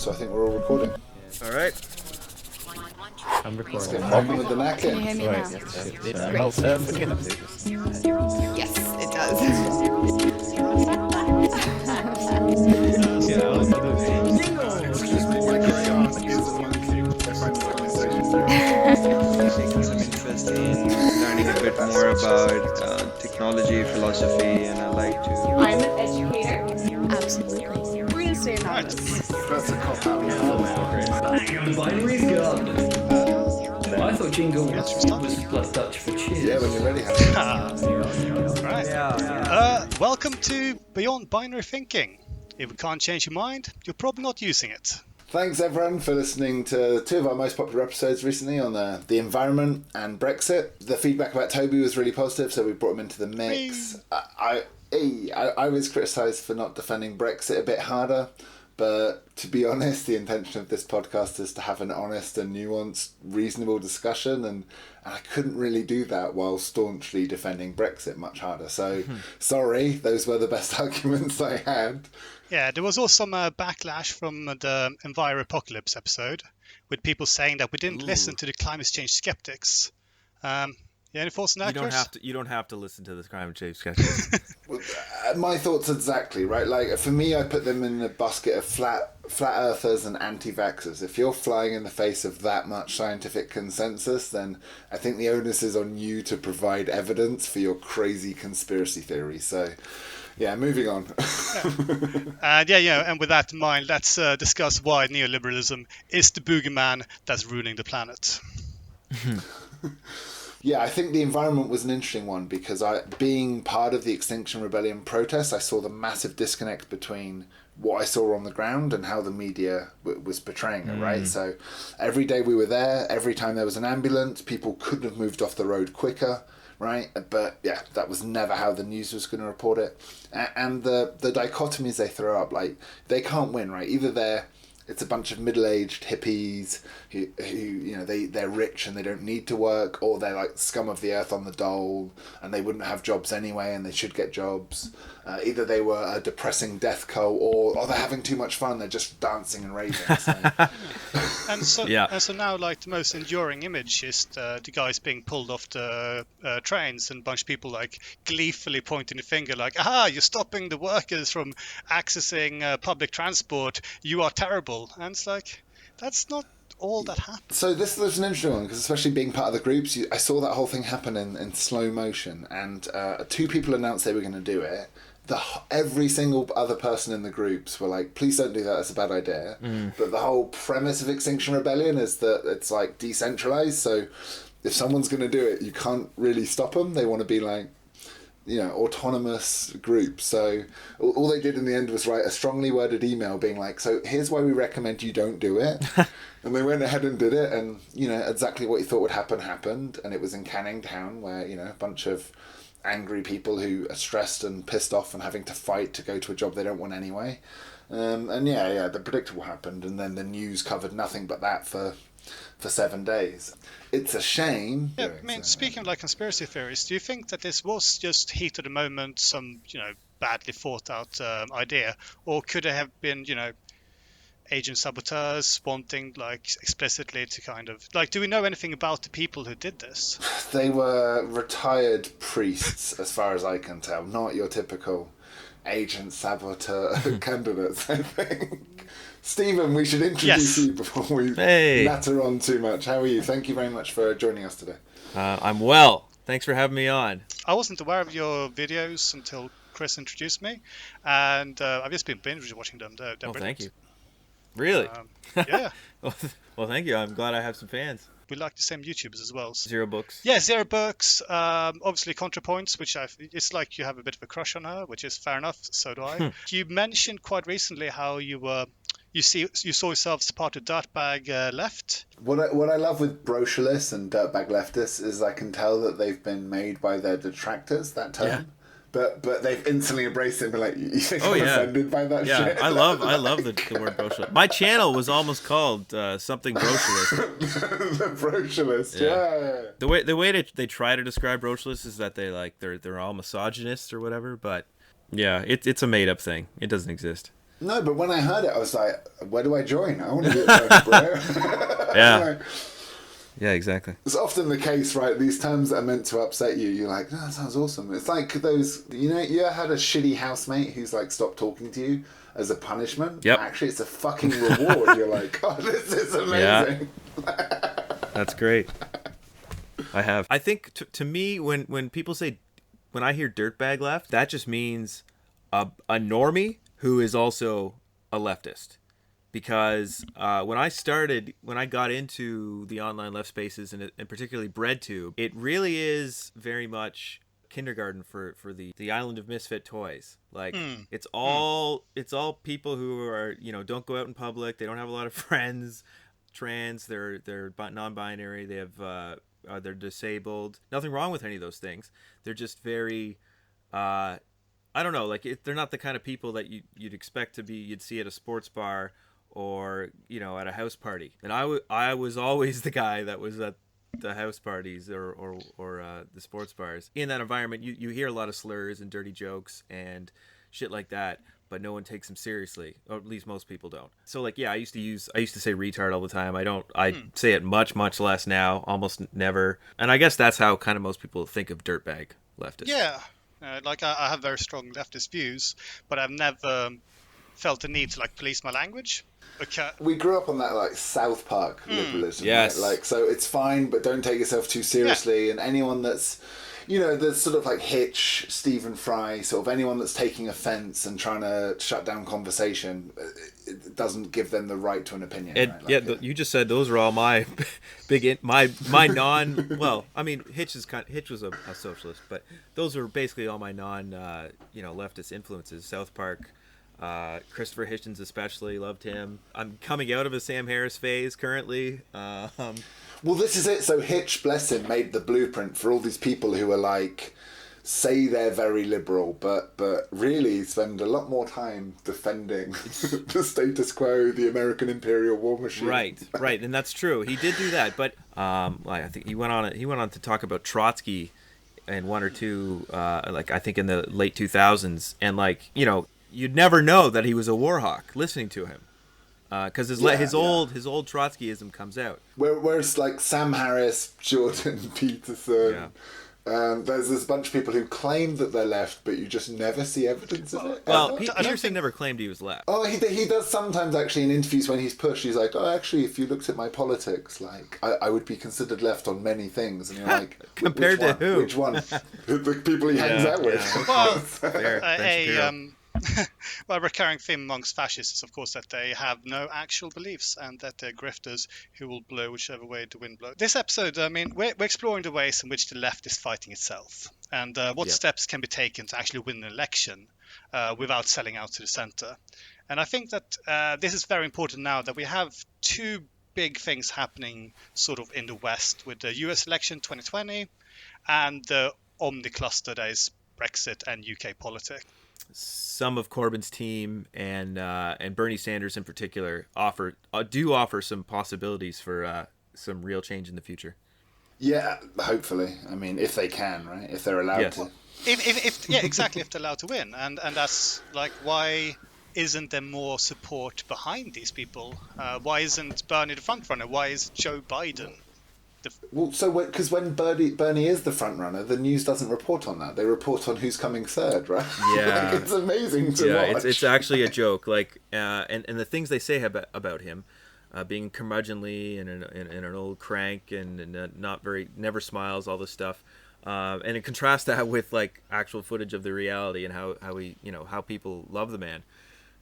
So I think we're all recording. All right. I'm Let's recording. get popping with the knack Can you in. hear me Right. now? Yes. Yes, it does. My crayon is a monkey. I find the conversation very Taking some interest in learning a bit more about technology, philosophy, and I like to. I'm an educator. Absolutely. We're gonna stay anonymous. That's a cop out. The binary's gone. I thought Jingo was plus Dutch for cheers. Yeah, when you're ready. Right. Welcome to Beyond Binary Thinking. If we can't change your mind, you're probably not using it. Thanks everyone for listening to two of our most popular episodes recently on the environment and Brexit. The feedback about Toby was really positive, so we brought him into the mix. I was criticised for not defending Brexit a bit harder, but to be honest, the intention of this podcast is to have an honest and nuanced, reasonable discussion, and I couldn't really do that while staunchly defending Brexit much harder. So, sorry, those were the best arguments I had. Yeah, there was also some backlash from the Enviropocalypse episode, with people saying that we didn't listen to the climate change skeptics. Any thoughts on that, Chris? You don't have to listen to this climate change skeptics. My thoughts exactly, right? Like, for me, I put them in the basket of flat earthers and anti-vaxxers. If you're flying in the face of that much scientific consensus, then I think the onus is on you to provide evidence for your crazy conspiracy theory. So, yeah, moving on. And with that in mind, let's discuss why neoliberalism is the boogeyman that's ruining the planet. Yeah, I think the environment was an interesting one because being part of the Extinction Rebellion protests, I saw the massive disconnect between what I saw on the ground and how the media was portraying it, right? So every day we were there, every time there was an ambulance, people couldn't have moved off the road quicker, right? But yeah, that was never how the news was going to report it. And the dichotomies they throw up, like, they can't win, right? Either it's a bunch of middle-aged hippies who they're rich and they don't need to work, or they're like scum of the earth on the dole and they wouldn't have jobs anyway and they should get jobs. Either they were a depressing death cult or they're having too much fun, they're just dancing and raving. So. And so now, like, the most enduring image is the guys being pulled off the trains and a bunch of people like gleefully pointing the finger like, aha, you're stopping the workers from accessing public transport, you are terrible. And it's like, that's not all that happened. So this was an interesting one because, especially being part of the groups, I saw that whole thing happen in slow motion, and two people announced they were going to do it. Every single other person in the groups were like, please don't do that, that's a bad idea. But the whole premise of Extinction Rebellion is that it's like decentralized, so if someone's going to do it, you can't really stop them. They want to be like, autonomous groups. So all they did in the end was write a strongly worded email being like, so here's why we recommend you don't do it. And they went ahead and did it, and exactly what you thought would happen happened. And it was in Canning Town, where a bunch of angry people who are stressed and pissed off and having to fight to go to a job they don't want anyway. The predictable happened, and then the news covered nothing but that for 7 days. It's a shame. Yeah, I mean, speaking of like conspiracy theories, do you think that this was just heat of the moment, some badly thought out idea, or could it have been agent saboteurs wanting like explicitly to kind of like, do we know anything about the people who did this? They were retired priests, as far as I can tell, not your typical agent saboteur candidates, I think. Stephen, we should introduce you before we natter on too much. How are you? Thank you very much for joining us today. I'm well. Thanks for having me on. I wasn't aware of your videos until Chris introduced me, and I've just been binge watching them. They're brilliant. Thank you. Really? Yeah. Well, thank you. I'm glad I have some fans. We like the same YouTubers as well. Zero Books. Yeah, Zero Books. Obviously, ContraPoints, which it's like you have a bit of a crush on her, which is fair enough. So do I. You mentioned quite recently how you saw yourself as part of Dirtbag Left. What I love with Brocialist and Dirtbag Leftists is I can tell that they've been made by their detractors, that term. Yeah. But they've instantly embraced it and been like, you think I'm offended by that shit? Yeah, I love the word Brocialist. My channel was almost called something Brocialist. The Brocialist, yeah. The way they try to describe Brocialists is that they're all misogynists or whatever, but yeah, it's a made up thing. It doesn't exist. No, but when I heard it, I was like, where do I join? I want to be a bro. Yeah. Yeah, exactly. It's often the case, right? These terms that are meant to upset you, you're like, that sounds awesome. It's like those, you ever had a shitty housemate who's like stopped talking to you as a punishment? Yep. Actually, it's a fucking reward. You're like, oh, this is amazing. Yeah. That's great. I have. I think to me, when people say, when I hear dirtbag left, that just means a normie who is also a leftist. Because when I got into the online left spaces, and particularly BreadTube, it really is very much kindergarten for the island of misfit toys. Like it's all people who are, don't go out in public. They don't have a lot of friends. Trans, they're non-binary. They have they're disabled. Nothing wrong with any of those things. They're just very I don't know. Like they're not the kind of people that you'd expect to be. You'd see at a sports bar or at a house party. And I was always the guy that was at the house parties or the sports bars. In that environment, you hear a lot of slurs and dirty jokes and shit like that, but no one takes them seriously, or at least most people don't. So I used to say retard all the time. I say it much less now, almost never. And I guess that's how kind of most people think of dirtbag leftists. Yeah. I have very strong leftist views, but I've never felt the need to police my language. Okay. We grew up on that South Park liberalism. Yes. Right? So it's fine, but don't take yourself too seriously. Yeah. And anyone that's, there's sort of Hitch, Stephen Fry, sort of anyone that's taking offence and trying to shut down conversation, it doesn't give them the right to an opinion. Right? You just said those are all my my non. Well, I mean, Hitch was a socialist, but those are basically all my non leftist influences. South Park. Christopher Hitchens especially, loved him. I'm coming out of a Sam Harris phase currently. Well, this is it. So Hitch, bless him, made the blueprint for all these people who are say they're very liberal, but really spend a lot more time defending the status quo, the American imperial war machine. Right, and that's true. He did do that, but I think he went on to talk about Trotsky and one or two, I think in the late 2000s, and you'd never know that he was a war hawk listening to him, because his old Trotskyism comes out. Whereas Sam Harris, Jordan Peterson, there's this bunch of people who claim that they're left, but you just never see evidence of it. Well, Peterson never claimed he was left. Oh, he does sometimes actually in interviews when he's pushed. He's like, oh, actually, if you looked at my politics, I would be considered left on many things. And you're like, compared to who? Which one? The people he hangs out with. Well, well, a recurring theme amongst fascists is, of course, that they have no actual beliefs and that they're grifters who will blow whichever way the wind blows. This episode, we're exploring the ways in which the left is fighting itself and what steps can be taken to actually win an election without selling out to the center. And I think that this is very important now that we have two big things happening sort of in the West with the US election 2020 and the Omni-cluster that is Brexit and UK politics. Some of Corbyn's team and Bernie Sanders in particular offer some possibilities for some real change in the future. Yeah, hopefully. I mean, if they can, right? If they're allowed to. Exactly. If they're allowed to win, and that's why isn't there more support behind these people? Why isn't Bernie the front runner? Why is Joe Biden? Because when Bernie is the front runner, the news doesn't report on that. They report on who's coming third, right? Yeah, it's amazing to watch. It's actually a joke. And the things they say about him, being curmudgeonly and an old crank and never smiles, all this stuff. And in contrast that with actual footage of the reality and how he how people love the man.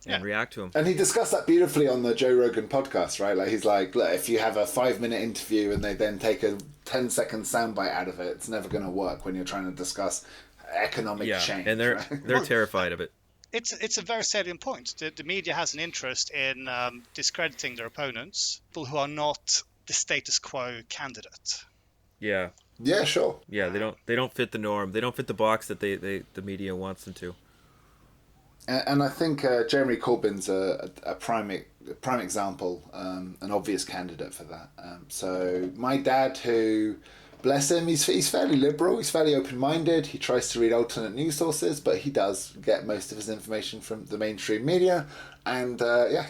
And react to him. And he discussed that beautifully on the Joe Rogan podcast, right? He's like, look, if you have a 5-minute interview and they then take a 10-second soundbite out of it, it's never going to work when you're trying to discuss economic change. And they're terrified of it. It's a very salient point. The media has an interest in discrediting their opponents, people who are not the status quo candidate. Yeah. Yeah, sure. Yeah, they don't fit the norm. They don't fit the box that the media wants them to. And I think Jeremy Corbyn's a prime example, an obvious candidate for that. So my dad, who, bless him, he's fairly liberal, he's fairly open-minded, he tries to read alternate news sources, but he does get most of his information from the mainstream media. And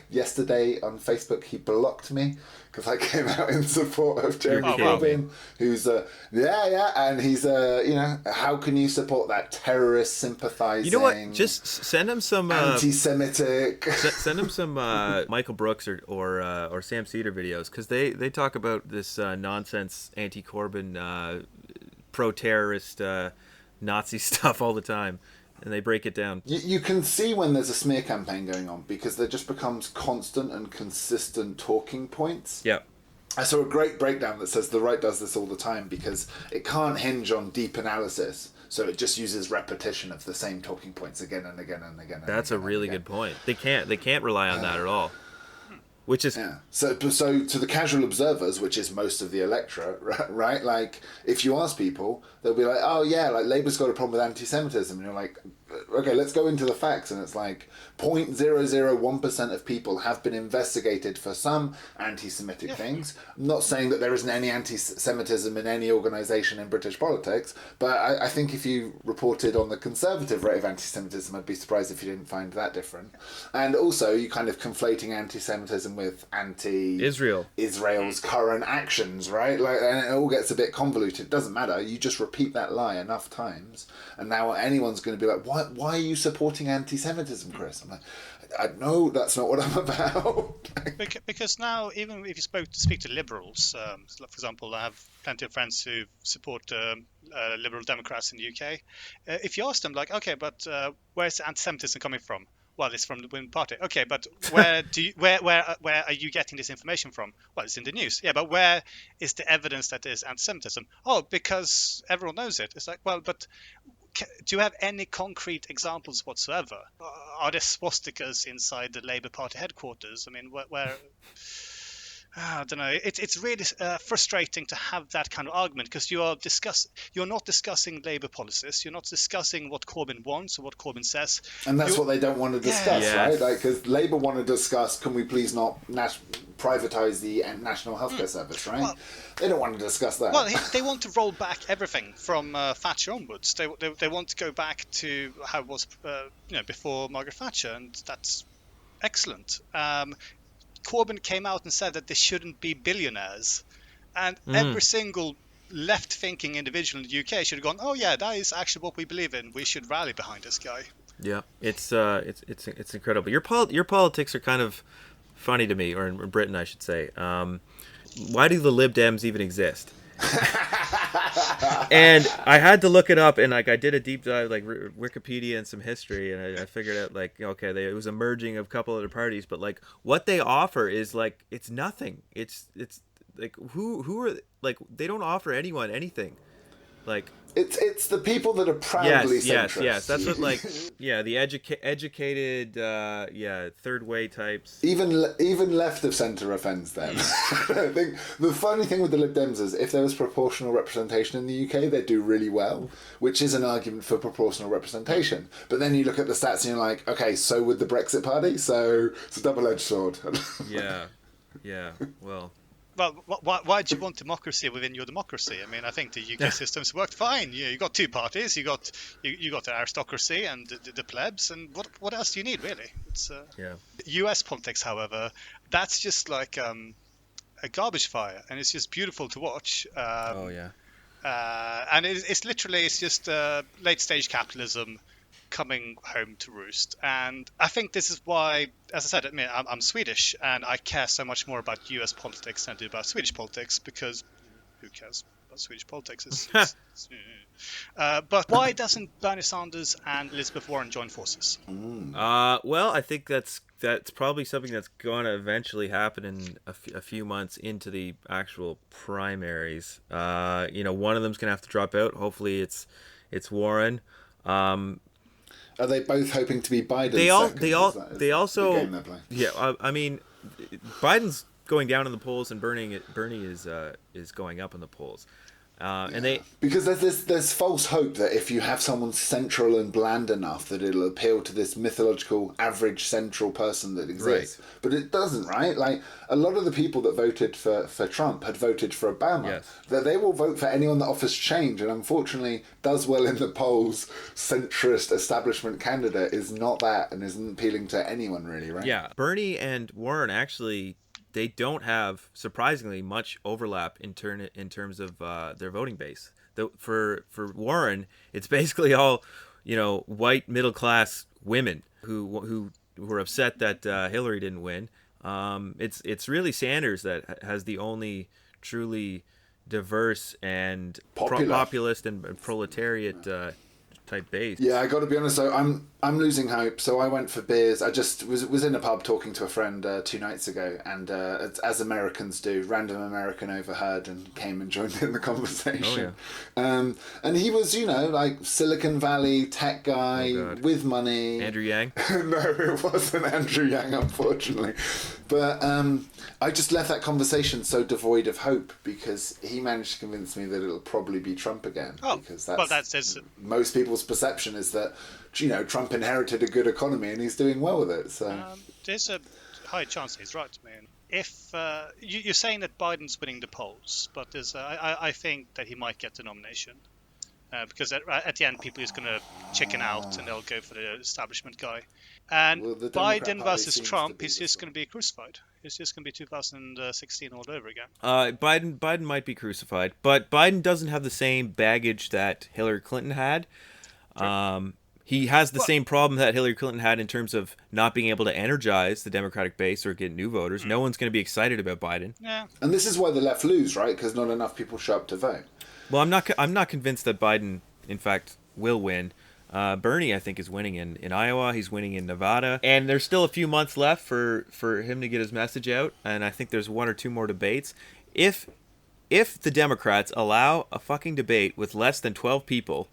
yesterday on Facebook he blocked me because I came out in support of Jeremy Corbyn, who's and he's how can you support that terrorist sympathizing? You know what? Just send him some anti-Semitic. Send him some Michael Brooks or Sam Cedar videos, because they talk about this nonsense anti-Corbyn pro-terrorist Nazi stuff all the time. And they break it down. You can see when there's a smear campaign going on, because there just becomes constant and consistent talking points. Yeah. I saw a great breakdown that says the right does this all the time because it can't hinge on deep analysis. So it just uses repetition of the same talking points again and again and again. That's a really good point. They can't rely on that at all. Which is so to the casual observers, which is most of the electorate, right? Like, if you ask people, they'll be like, "Oh yeah, like Labour's got a problem with anti-Semitism," and you're like, "Okay, let's go into the facts." And it's like 0.001% of people have been investigated for some anti-Semitic things. I'm not saying that there isn't any anti-Semitism in any organisation in British politics, but I think if you reported on the Conservative rate of anti-Semitism, I'd be surprised if you didn't find that different. And also, you kind of conflating anti-Semitism with Israel's current actions, right? Like, and it all gets a bit convoluted. It doesn't matter. You just repeat that lie enough times, and now anyone's going to be like, "Why are you supporting anti-Semitism, Chris?" I'm like, "No, that's not what I'm about." Because now, even if you speak to liberals, for example, I have plenty of friends who support Liberal Democrats in the UK. If you ask them, like, "Okay, but where's anti-Semitism coming from?" Well, it's from the Women's Party. Okay, but where are you getting this information from? Well, it's in the news. Yeah, but where is the evidence that there's anti-Semitism? Oh, because everyone knows it. It's like, well, but do you have any concrete examples whatsoever? Are there swastikas inside the Labour Party headquarters? I mean, where I don't know. It's really frustrating to have that kind of argument, because you're not discussing Labour policies. You're not discussing what Corbyn wants or what Corbyn says. And that's what they don't want to discuss, right? Like, because Labour want to discuss, can we please not privatise the National Healthcare Service, right? Well, they don't want to discuss that. Well, they want to roll back everything from Thatcher onwards. They want to go back to how it was before Margaret Thatcher, and that's excellent. Corbyn came out and said that they shouldn't be billionaires, and every single left-thinking individual in the UK should have gone, "Oh yeah, that is actually what we believe in. We should rally behind this guy." Yeah, it's incredible. Your politics are kind of funny to me, or in Britain, I should say. Why do the Lib Dems even exist? And I had to look it up, and like I did a deep dive, like Wikipedia and some history, and I figured out, like, okay, it was a merging of a couple other parties, but like what they offer is like it's nothing. It's like who are, like, they don't offer anyone anything. Like, it's the people that are proudly centrist. Yes, that's what, like, the educated, third way types. Even left of centre offends them. I think the funny thing with the Lib Dems is, if there was proportional representation in the UK, they'd do really well, which is an argument for proportional representation. But then you look at the stats and you're like, okay, so would the Brexit Party, so it's a double-edged sword. Well, why do you want democracy within your democracy? I mean, I think the UK system's worked fine. You got two parties. You got the aristocracy and the plebs, and what else do you need, really? It's US politics, however, that's just like a garbage fire, and it's just beautiful to watch. And it's just late stage capitalism coming home to roost. And I think this is why, as I said, I mean, I'm Swedish, and I care so much more about US politics than I do about Swedish politics, because who cares about Swedish politics? But why doesn't Bernie Sanders and Elizabeth Warren join forces? Well, I think that's probably something that's going to eventually happen in a few months into the actual primaries. One of them's going to have to drop out. Hopefully it's Warren. Are they both hoping to be Biden? They also. Yeah, I mean, Biden's going down in the polls, and Bernie is going up in the polls. And they Because there's false hope that if you have someone central and bland enough that it'll appeal to this mythological average central person that exists. Right. But it doesn't, right? Like a lot of the people that voted for Trump had voted for Obama. Yes. That they will vote for anyone that offers change, and unfortunately does well in the polls. Centrist establishment candidate is not that and isn't appealing to anyone really, right? Yeah, Bernie and Warren actually, they don't have, surprisingly, much overlap in terms of their voting base. For Warren, it's basically all, white middle class women who were upset that Hillary didn't win. It's really Sanders that has the only truly diverse and populist and proletariat type base. Yeah, I got to be honest. So I'm losing hope. So I went for beers. I just was in a pub talking to a friend 2 nights ago, and as Americans do, random American overheard and came and joined in the conversation. Oh, yeah. And he was, like Silicon Valley tech guy with money. Andrew Yang? No, it wasn't Andrew Yang, unfortunately. But I just left that conversation so devoid of hope because he managed to convince me that it'll probably be Trump again. Because that's most people's perception is that, Trump inherited a good economy and he's doing well with it. So there's a high chance he's right, man. If you're saying that Biden's winning the polls, but I think that he might get the nomination. Because at the end, people are just going to chicken out and they'll go for the establishment guy. And Biden versus Trump is just going to be crucified. It's just going to be 2016 all over again. Biden might be crucified, but Biden doesn't have the same baggage that Hillary Clinton had. He has the same problem that Hillary Clinton had in terms of not being able to energize the Democratic base or get new voters. No one's going to be excited about Biden. Yeah. And this is why the left lose, right? Because not enough people show up to vote. Well, I'm not convinced that Biden, in fact, will win. Bernie, I think, is winning in Iowa. He's winning in Nevada. And there's still a few months left for him to get his message out. And I think there's 1 or 2 more debates. If the Democrats allow a fucking debate with less than 12 people,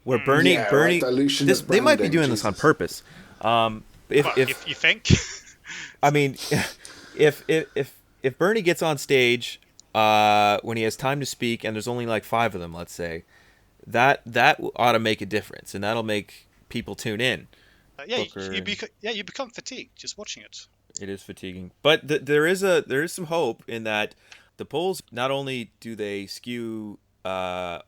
where Bernie, they might be doing this on purpose. If you think, I mean, if Bernie gets on stage when he has time to speak, and there's only like 5 of them, let's say, that ought to make a difference, and that'll make people tune in. You become fatigued just watching it. It is fatiguing, but there is some hope in that the polls not only do they skew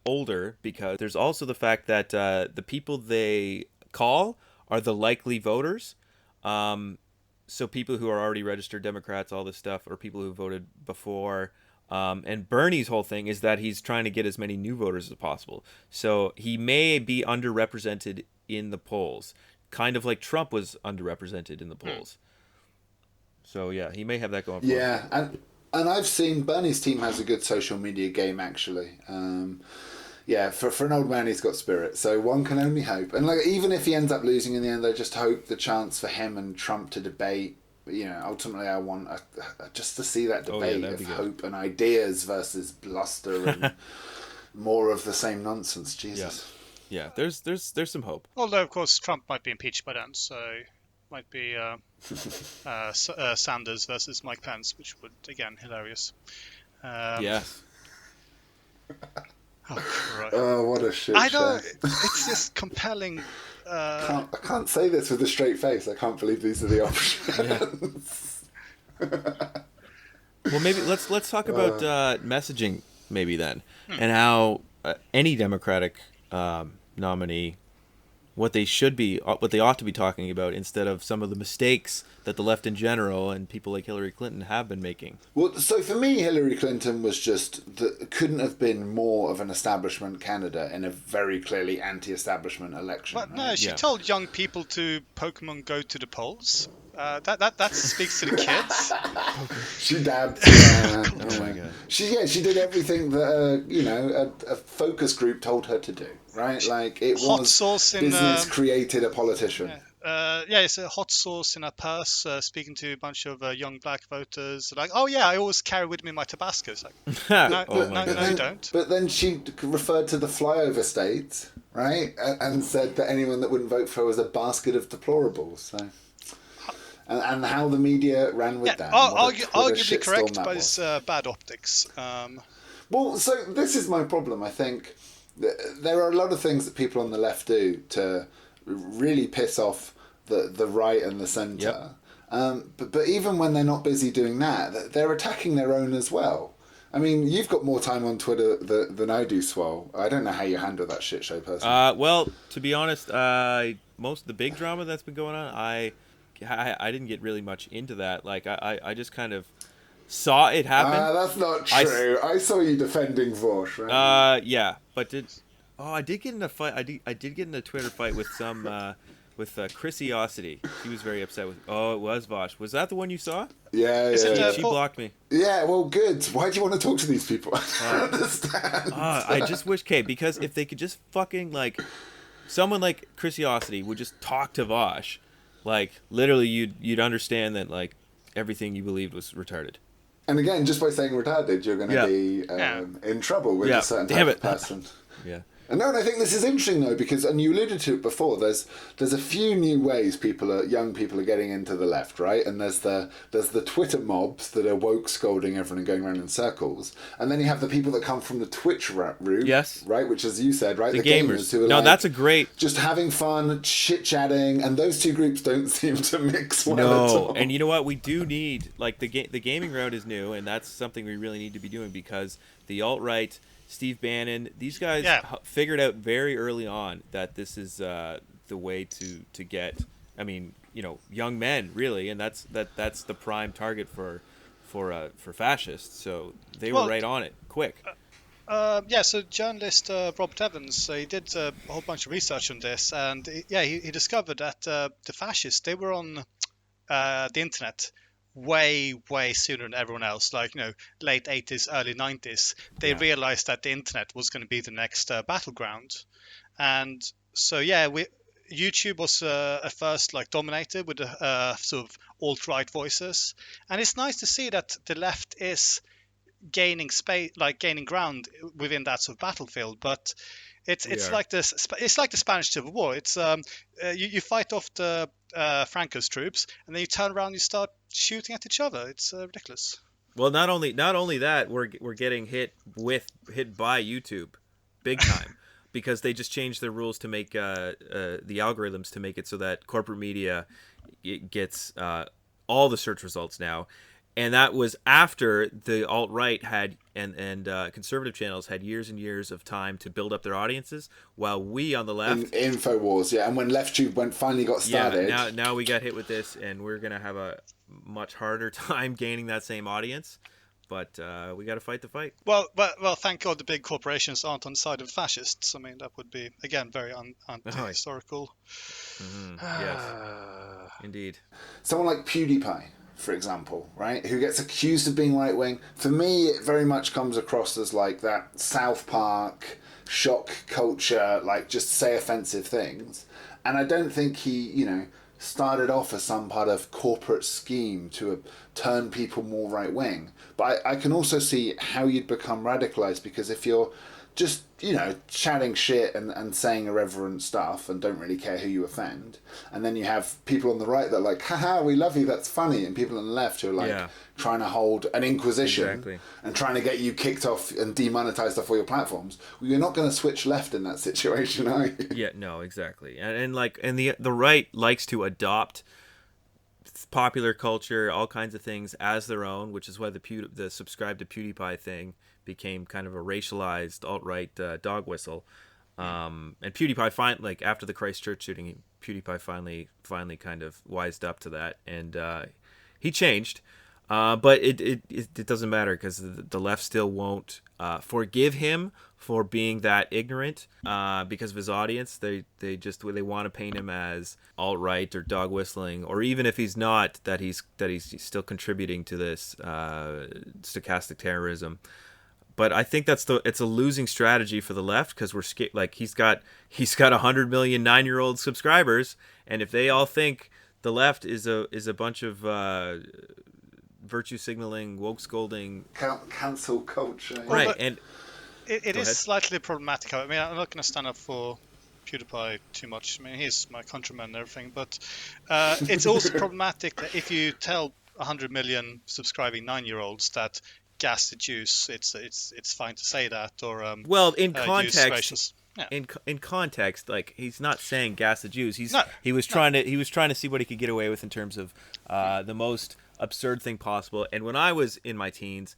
older, because there's also the fact that the people they call are the likely voters. So people who are already registered Democrats, all this stuff, or people who voted before. And Bernie's whole thing is that he's trying to get as many new voters as possible. So he may be underrepresented in the polls, kind of like Trump was underrepresented in the polls. So yeah, he may have that going for him. Yeah, and I've seen Bernie's team has a good social media game, actually. For an old man, he's got spirit. So one can only hope. And even if he ends up losing in the end, I just hope the chance for him and Trump to debate. Ultimately, I want just to see that debate of hope and ideas versus bluster and more of the same nonsense. Jesus. Yeah. There's some hope. Although, of course, Trump might be impeached by then, so might be Sanders versus Mike Pence, which would again hilarious. Yes. Oh, what a shit show. It's just compelling. I can't say this with a straight face. I can't believe these are the options. Well, maybe let's talk about messaging, maybe then, and how any Democratic nominee, what they ought to be talking about, instead of some of the mistakes that the left in general and people like Hillary Clinton have been making. Well, so for me, Hillary Clinton was couldn't have been more of an establishment candidate in a very clearly anti-establishment election. But no, she told young people to Pokemon Go to the polls. That speaks to the kids. She dabbed. Oh my god. She did everything that a focus group told her to do. Right, like it hot was sauce in, business created a politician. It's a hot sauce in her purse, speaking to a bunch of young black voters. Like, oh yeah, I always carry with me my Tabasco. It's like, no, you don't. But then she referred to the flyover states, right, and said that anyone that wouldn't vote for her was a basket of deplorables. So. And how the media ran with that. Arguably correct, but it's bad optics. Well, so this is my problem. I think there are a lot of things that people on the left do to really piss off the right and the centre. But even when they're not busy doing that, they're attacking their own as well. I mean, you've got more time on Twitter than I do, Swole. I don't know how you handle that shit show personally. Well, to be honest, most of the big drama that's been going on, I didn't get really much into that. Like, I just kind of saw it happen. That's not true. I saw you defending Vosh, right? Yeah, but I did get in a fight. I did get in a Twitter fight with some with Chrisiosity. She was very upset with. Oh, it was Vosh. Was that the one you saw? Yeah. She blocked me. Yeah, well, good. Why do you want to talk to these people? I don't understand. I just wish, because if they could just fucking, like, someone like Chrisiosity would just talk to Vosh, like, literally you'd understand that, like, everything you believed was retarded. And again, just by saying retarded, you're going to be in trouble with a certain type of person. Yeah. And I think this is interesting though, because, and you alluded to it before, there's a few new ways young people are getting into the left, right? And there's the Twitter mobs that are woke scolding everyone and going around in circles, and then you have the people that come from the Twitch route, yes, right? Which, as you said, right, the gamers who are that's a great, just having fun, chit chatting, and those two groups don't seem to mix well at all. And you know what? We do need, like, the gaming route is new, and that's something we really need to be doing, because the alt-right, Steve Bannon, these guys figured out very early on that this is the way to get, I mean, young men, really, and that's the prime target for fascists. So they were right on it, quick. So journalist Robert Evans, he did a whole bunch of research on this, and he discovered that the fascists, they were on the internet way sooner than everyone else, like late 80s, early 90s. They realized that the internet was going to be the next battleground, and so YouTube was at first like dominated with sort of alt-right voices, and it's nice to see that the left is gaining space, like gaining ground within that sort of battlefield. But it's like this. It's like the Spanish Civil War. It's you fight off the Franco's troops, and then you turn around and you start shooting at each other. It's ridiculous. Well, not only that, we're getting hit by YouTube, big time, because they just changed their rules to make the algorithms to make it so that corporate media gets all the search results now. And that was after the alt-right had and conservative channels had years and years of time to build up their audiences, while we on the left... Infowars, and when LeftTube finally got started... Yeah, now we got hit with this, and we're going to have a much harder time gaining that same audience, but we got to fight the fight. Well, thank God the big corporations aren't on the side of fascists. I mean, that would be, again, very anti-historical. Yes, indeed. Someone like PewDiePie, for example, right, who gets accused of being right-wing. For me, it very much comes across as like that South Park shock culture, like just say offensive things. And I don't think he, started off as some part of corporate scheme to turn people more right-wing. But I can also see how you'd become radicalized, because if you're just, chatting shit and saying irreverent stuff and don't really care who you offend, and then you have people on the right that are like, haha, we love you, that's funny, and people on the left who are like trying to hold an inquisition and trying to get you kicked off and demonetized off all your platforms. Well, you're not going to switch left in that situation, are you? Yeah, no, exactly. And the right likes to adopt popular culture, all kinds of things as their own, which is why the subscribe to PewDiePie thing became kind of a racialized alt-right dog whistle. And PewDiePie after the Christchurch shooting, PewDiePie finally kind of wised up to that, and he changed. But it doesn't matter, because the left still won't forgive him for being that ignorant, because of his audience. They want to paint him as alt-right or dog whistling, or even if he's not, that he's still contributing to this stochastic terrorism. But I think it's a losing strategy for the left, because we're scared. Like, he's got 100 million 9-year-old subscribers, and if they all think the left is a bunch of virtue signaling, woke scolding, cancel culture, right? Well, and it is slightly problematic. I mean, I'm not going to stand up for PewDiePie too much. I mean, he's my countryman and everything, but it's also problematic that if you tell 100 million subscribing 9-year-olds that gas the Jews, it's fine to say that, or Well, in use context, racial. Yeah. in context, like he's not saying gas the Jews. No, he was trying to see what he could get away with in terms of the most absurd thing possible. And when I was in my teens,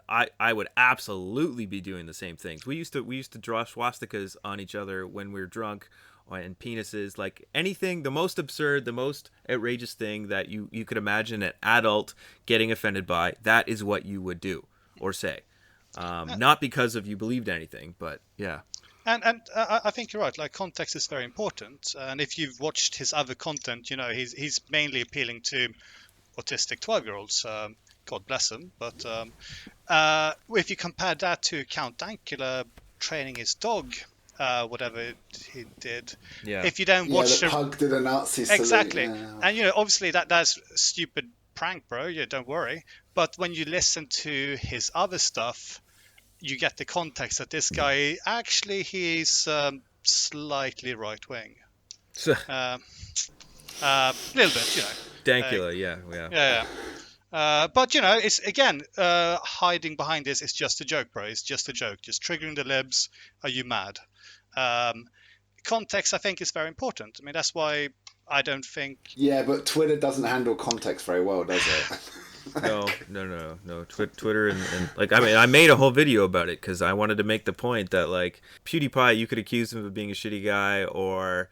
I would absolutely be doing the same things. We used to draw swastikas on each other when we were drunk, and penises, like anything, the most absurd, the most outrageous thing that you could imagine an adult getting offended by. That is what you would do or say, not because of you believed anything, but yeah. And I think you're right. Like, context is very important. And if you've watched his other content, you know he's mainly appealing to autistic 12-year-olds. God bless him. But if you compare that to Count Dankula training his dog, whatever he did, if you don't watch the pug did a Nazi salute. Exactly, Yeah. and obviously that's a stupid prank, bro. Yeah, don't worry. But when you listen to his other stuff, you get the context that this guy actually he's slightly right wing, a little bit, Dankula, yeah. But it's again hiding behind this is just a joke, bro. It's just a joke, just triggering the libs. Are you mad? Context, I think, is very important. I mean, that's why I don't think. Yeah, but Twitter doesn't handle context very well, does it? No. Twitter and like, I mean, I made a whole video about it because I wanted to make the point that, like, PewDiePie, you could accuse him of being a shitty guy or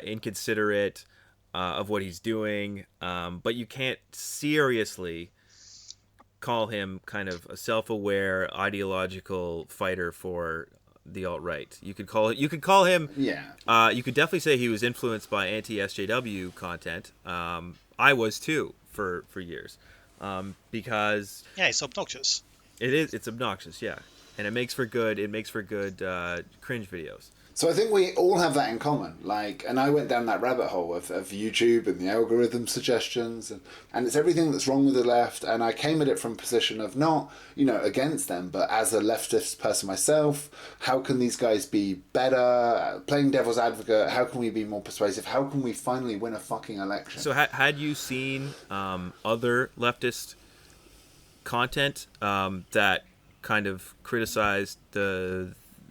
inconsiderate of what he's doing, but you can't seriously call him kind of a self-aware ideological fighter for the alt-right. You could call him. Yeah. You could definitely say he was influenced by anti-SJW content. I was too for years, because it's obnoxious. It's obnoxious, yeah, and it makes for good cringe videos. So I think we all have that in common. Like, and I went down that rabbit hole of YouTube and the algorithm suggestions, and it's everything that's wrong with the left. And I came at it from a position of not, against them, but as a leftist person myself, how can these guys be better? Playing devil's advocate, how can we be more persuasive? How can we finally win a fucking election? So had you seen other leftist content that kind of criticized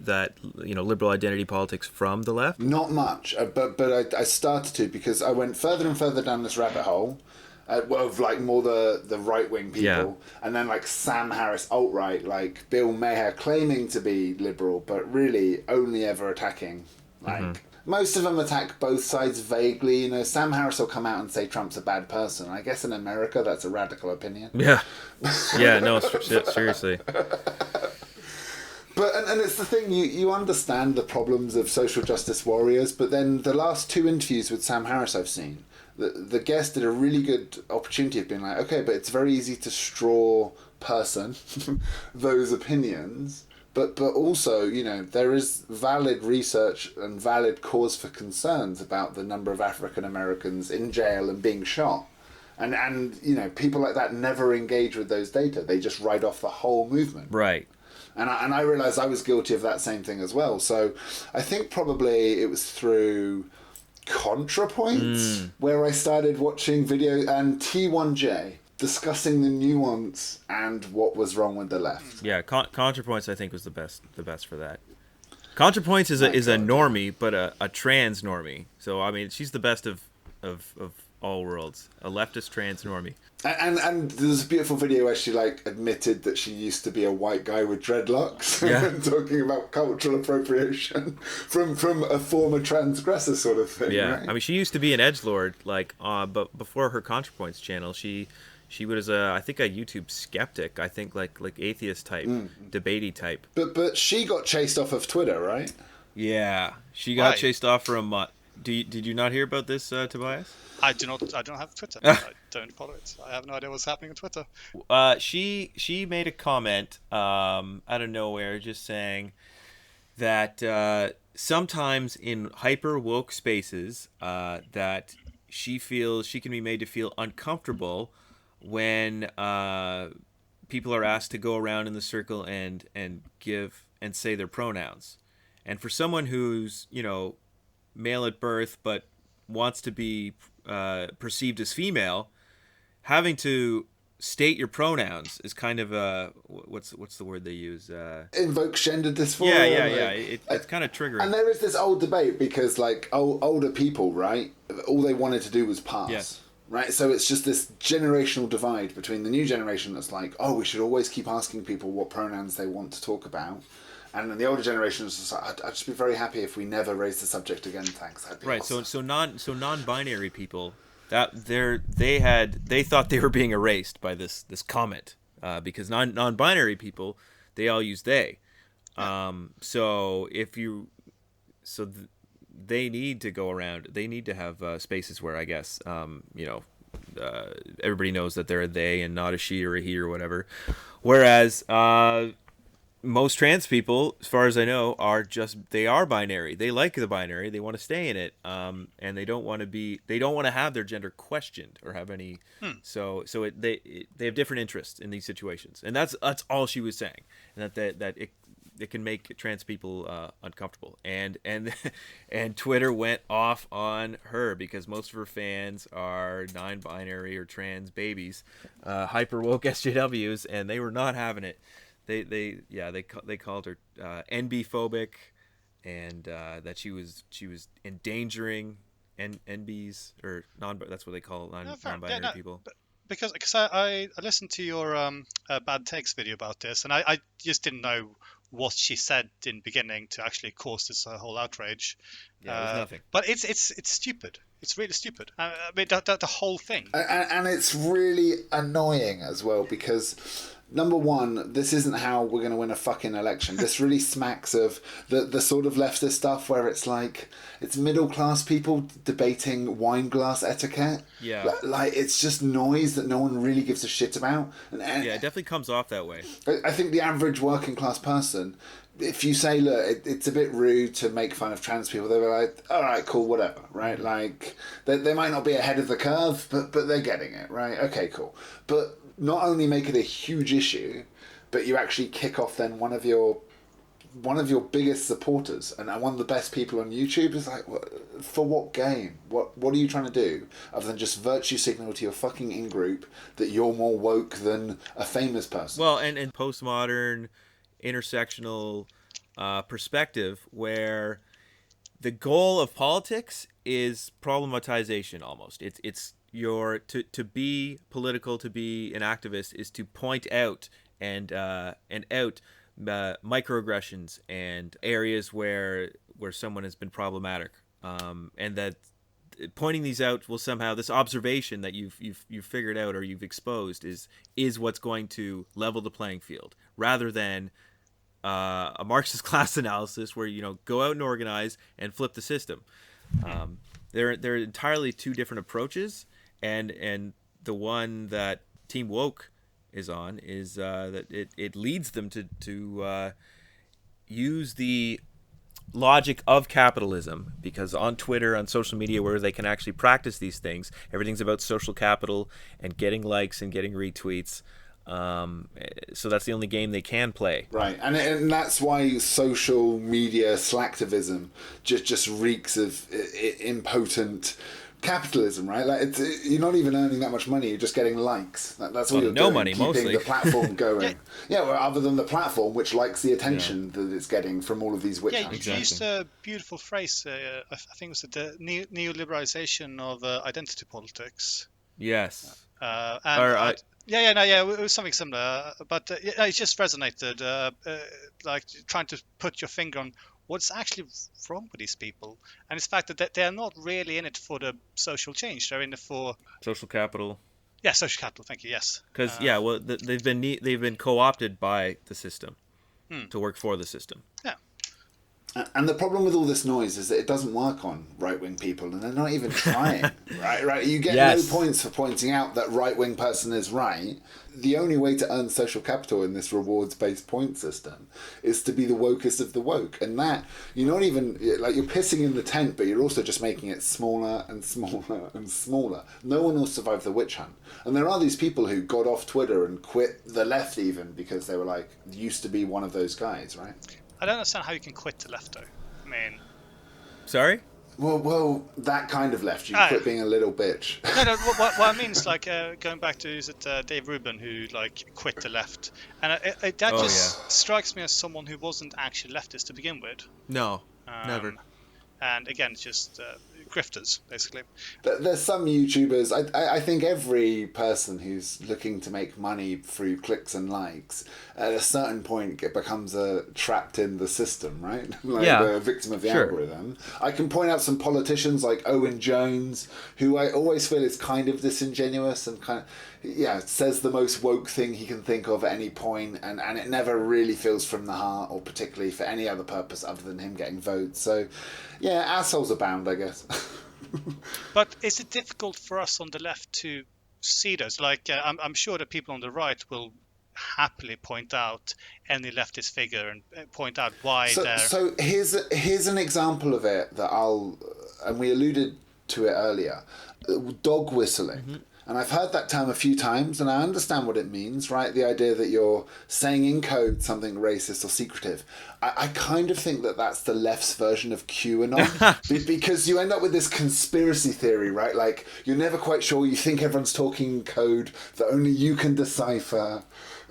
liberal identity politics from the left? Not much, but I started to, because I went further and further down this rabbit hole of like more the right-wing people, and then like Sam Harris alt-right, like Bill Maher claiming to be liberal but really only ever attacking, like most of them attack both sides vaguely. Sam Harris will come out and say Trump's a bad person. I guess in America that's a radical opinion. No, seriously. But and it's the thing, you understand the problems of social justice warriors, but then the last two interviews with Sam Harris I've seen, the guest did a really good opportunity of being like, okay, but it's very easy to straw person those opinions, but also, there is valid research and valid cause for concerns about the number of African Americans in jail and being shot. And people like that never engage with those data. They just write off the whole movement. Right. And I realised I was guilty of that same thing as well. So I think probably it was through ContraPoints where I started watching videos, and T1J discussing the nuance and what was wrong with the left. Yeah, ContraPoints I think was the best for that. ContraPoints is a normie, but a trans normie. So I mean, she's the best of all worlds. A leftist trans normie. And there's a beautiful video where she admitted that she used to be a white guy with dreadlocks, talking about cultural appropriation from a former transgressor sort of thing. Yeah, right? I mean, she used to be an edgelord, but before her ContraPoints channel, she was I think a YouTube skeptic. I think like atheist type, debatey type. But she got chased off of Twitter, right? Yeah, she got chased off from. Did you not hear about this, Tobias? I do not. I don't have Twitter. I don't follow it. I have no idea what's happening on Twitter. She made a comment out of nowhere, just saying that sometimes in hyper woke spaces, that she feels she can be made to feel uncomfortable when people are asked to go around in the circle and give and say their pronouns. And for someone who's male at birth but wants to be perceived as female, having to state your pronouns is kind of what's the word they use? Invokes gender dysphoria. Yeah. It's kind of triggering. And there is this old debate because, like, older people, right? All they wanted to do was pass. Yes. Right, so it's just this generational divide between the new generation that's like, oh, we should always keep asking people what pronouns they want to talk about, and then the older generation is just like, I'd just be very happy if we never raise the subject again. Thanks. That'd be Right. awesome. So non-binary people they thought they were being erased by this comment because non-binary people, they all use they. They need to go around. They need to have spaces where I guess everybody knows that they're a they and not a she or a he or whatever. Whereas most trans people, as far as I know, they are binary. They like the binary. They want to stay in it, and they don't want to have their gender questioned or have any. They have different interests in these situations, and that's all she was saying, and that it can make trans people uncomfortable, and Twitter went off on her because most of her fans are non-binary or trans babies, hyper woke SJWs, and they were not having it. They called her NB phobic, and that she was endangering NBs or that's what they call non-binary people. Because I listened to your bad takes video about this, and I just didn't know what she said in the beginning to actually cause this whole outrage. Yeah, it was nothing. But it's stupid. It's really stupid. I mean, the whole thing. And it's really annoying as well because, number one, this isn't how we're going to win a fucking election. This really smacks of the sort of leftist stuff where it's like, it's middle class people debating wine glass etiquette. Yeah. Like it's just noise that no one really gives a shit about. And yeah, it definitely comes off that way. I think the average working class person, if you say, look, it's a bit rude to make fun of trans people, they're like, all right, cool, whatever, right? Like, they might not be ahead of the curve, but they're getting it, right? Okay, cool. But not only make it a huge issue, but you actually kick off then one of your biggest supporters and one of the best people on YouTube is like, for what gain? What are you trying to do other than just virtue signal to your fucking in-group that you're more woke than a famous person? Well, and postmodern intersectional perspective where the goal of politics is problematization almost. It's to be political, to be an activist is to point out and out microaggressions and areas where someone has been problematic, and that pointing these out will somehow, this observation that you've figured out or you've exposed is what's going to level the playing field, rather than a Marxist class analysis where go out and organize and flip the system. They're entirely two different approaches, and the one that Team Woke is on is that it leads them to use the logic of capitalism, because on Twitter, on social media, where they can actually practice these things, everything's about social capital and getting likes and getting retweets. So that's the only game they can play. Right, and that's why social media slacktivism just reeks of impotent capitalism, right? Like you're not even earning that much money; you're just getting likes. That's all you're doing. No money, keeping mostly. the platform going. Yeah, well, other than the platform, which likes the attention that it's getting from all of these witch hunts. You used a beautiful phrase. I think it was the neoliberalization of identity politics. Yes. It was something similar, but it just resonated. Like trying to put your finger on what's actually wrong with these people, and it's the fact that they're not really in it for the social change; they're in it for social capital. Yeah, social capital. Thank you. Yes. Because they've been co-opted by the system to work for the system. Yeah. And the problem with all this noise is that it doesn't work on right-wing people, and they're not even trying. Right. You get no points for pointing out that right-wing person is right. The only way to earn social capital in this rewards-based point system is to be the wokest of the woke, and that you're not even like you're pissing in the tent, but you're also just making it smaller and smaller and smaller. No one will survive the witch hunt, and there are these people who got off Twitter and quit the left even because they were like used to be one of those guys, right? I don't understand how you can quit the left, though. I mean... Sorry? Well, that kind of left. You Ah, quit being a little bitch. No. What I mean is like going back to Dave Rubin who like quit the left, and that just strikes me as someone who wasn't actually leftist to begin with. No, never. And again, it's just grifters, basically. There's some YouTubers. I think every person who's looking to make money through clicks and likes, at a certain point, it becomes trapped in the system, right? Like the victim of the algorithm. I can point out some politicians like Owen Jones, who I always feel is kind of disingenuous and kind of, says the most woke thing he can think of at any point, and it never really feels from the heart, or particularly for any other purpose other than him getting votes. So, yeah, assholes abound, I guess. But is it difficult for us on the left to see those? Like, I'm sure that people on the right will happily point out any leftist figure and point out why they're... So here's an example of it that and we alluded to it earlier, dog whistling. Mm-hmm. And I've heard that term a few times, and I understand what it means, right? The idea that you're saying in code something racist or secretive. I kind of think that that's the left's version of QAnon, because you end up with this conspiracy theory, right? Like, you're never quite sure, you think everyone's talking in code that only you can decipher.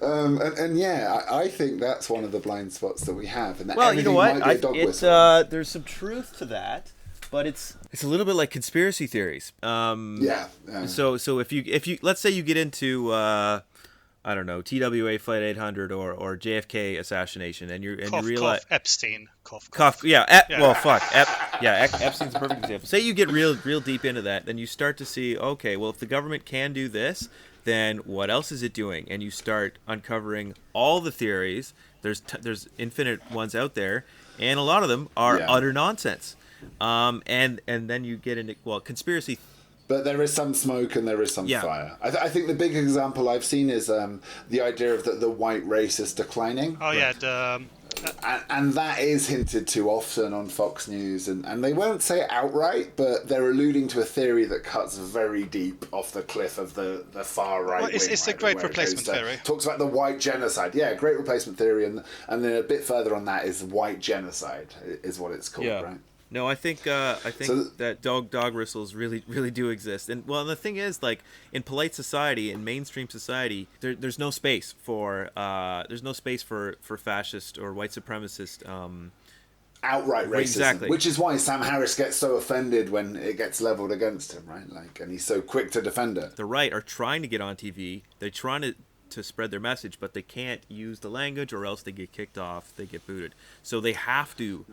I think that's one of the blind spots that we have. And that well, you know what? Might be a dog whistle. There's some truth to that. But it's a little bit like conspiracy theories. So if you let's say you get into I don't know, TWA Flight 800 or JFK assassination, and you realize Epstein. Epstein's a perfect example. Say you get real deep into that, then you start to see, okay, well, if the government can do this, then what else is it doing? And you start uncovering all the theories. There's infinite ones out there, and a lot of them are utter nonsense. And then you get into conspiracy. But there is some smoke and there is some fire. I think the big example I've seen is the idea of the white race is declining. Oh yeah, and that is hinted to often on Fox News, and they won't say it outright, but they're alluding to a theory that cuts very deep off the cliff of the far right. Well, it's the Great Replacement theory. Talks about the white genocide. Yeah, Great Replacement theory, and then a bit further on that is white genocide is what it's called, right? No, I think that dog whistles really do exist, and the thing is, like, in polite society, in mainstream society, there's no space for fascist or white supremacist outright racism, exactly. Which is why Sam Harris gets so offended when it gets leveled against him, right? Like, and he's so quick to defend it. The right are trying to get on TV. They're trying to spread their message, but they can't use the language, or else they get kicked off, they get booted. So they have to,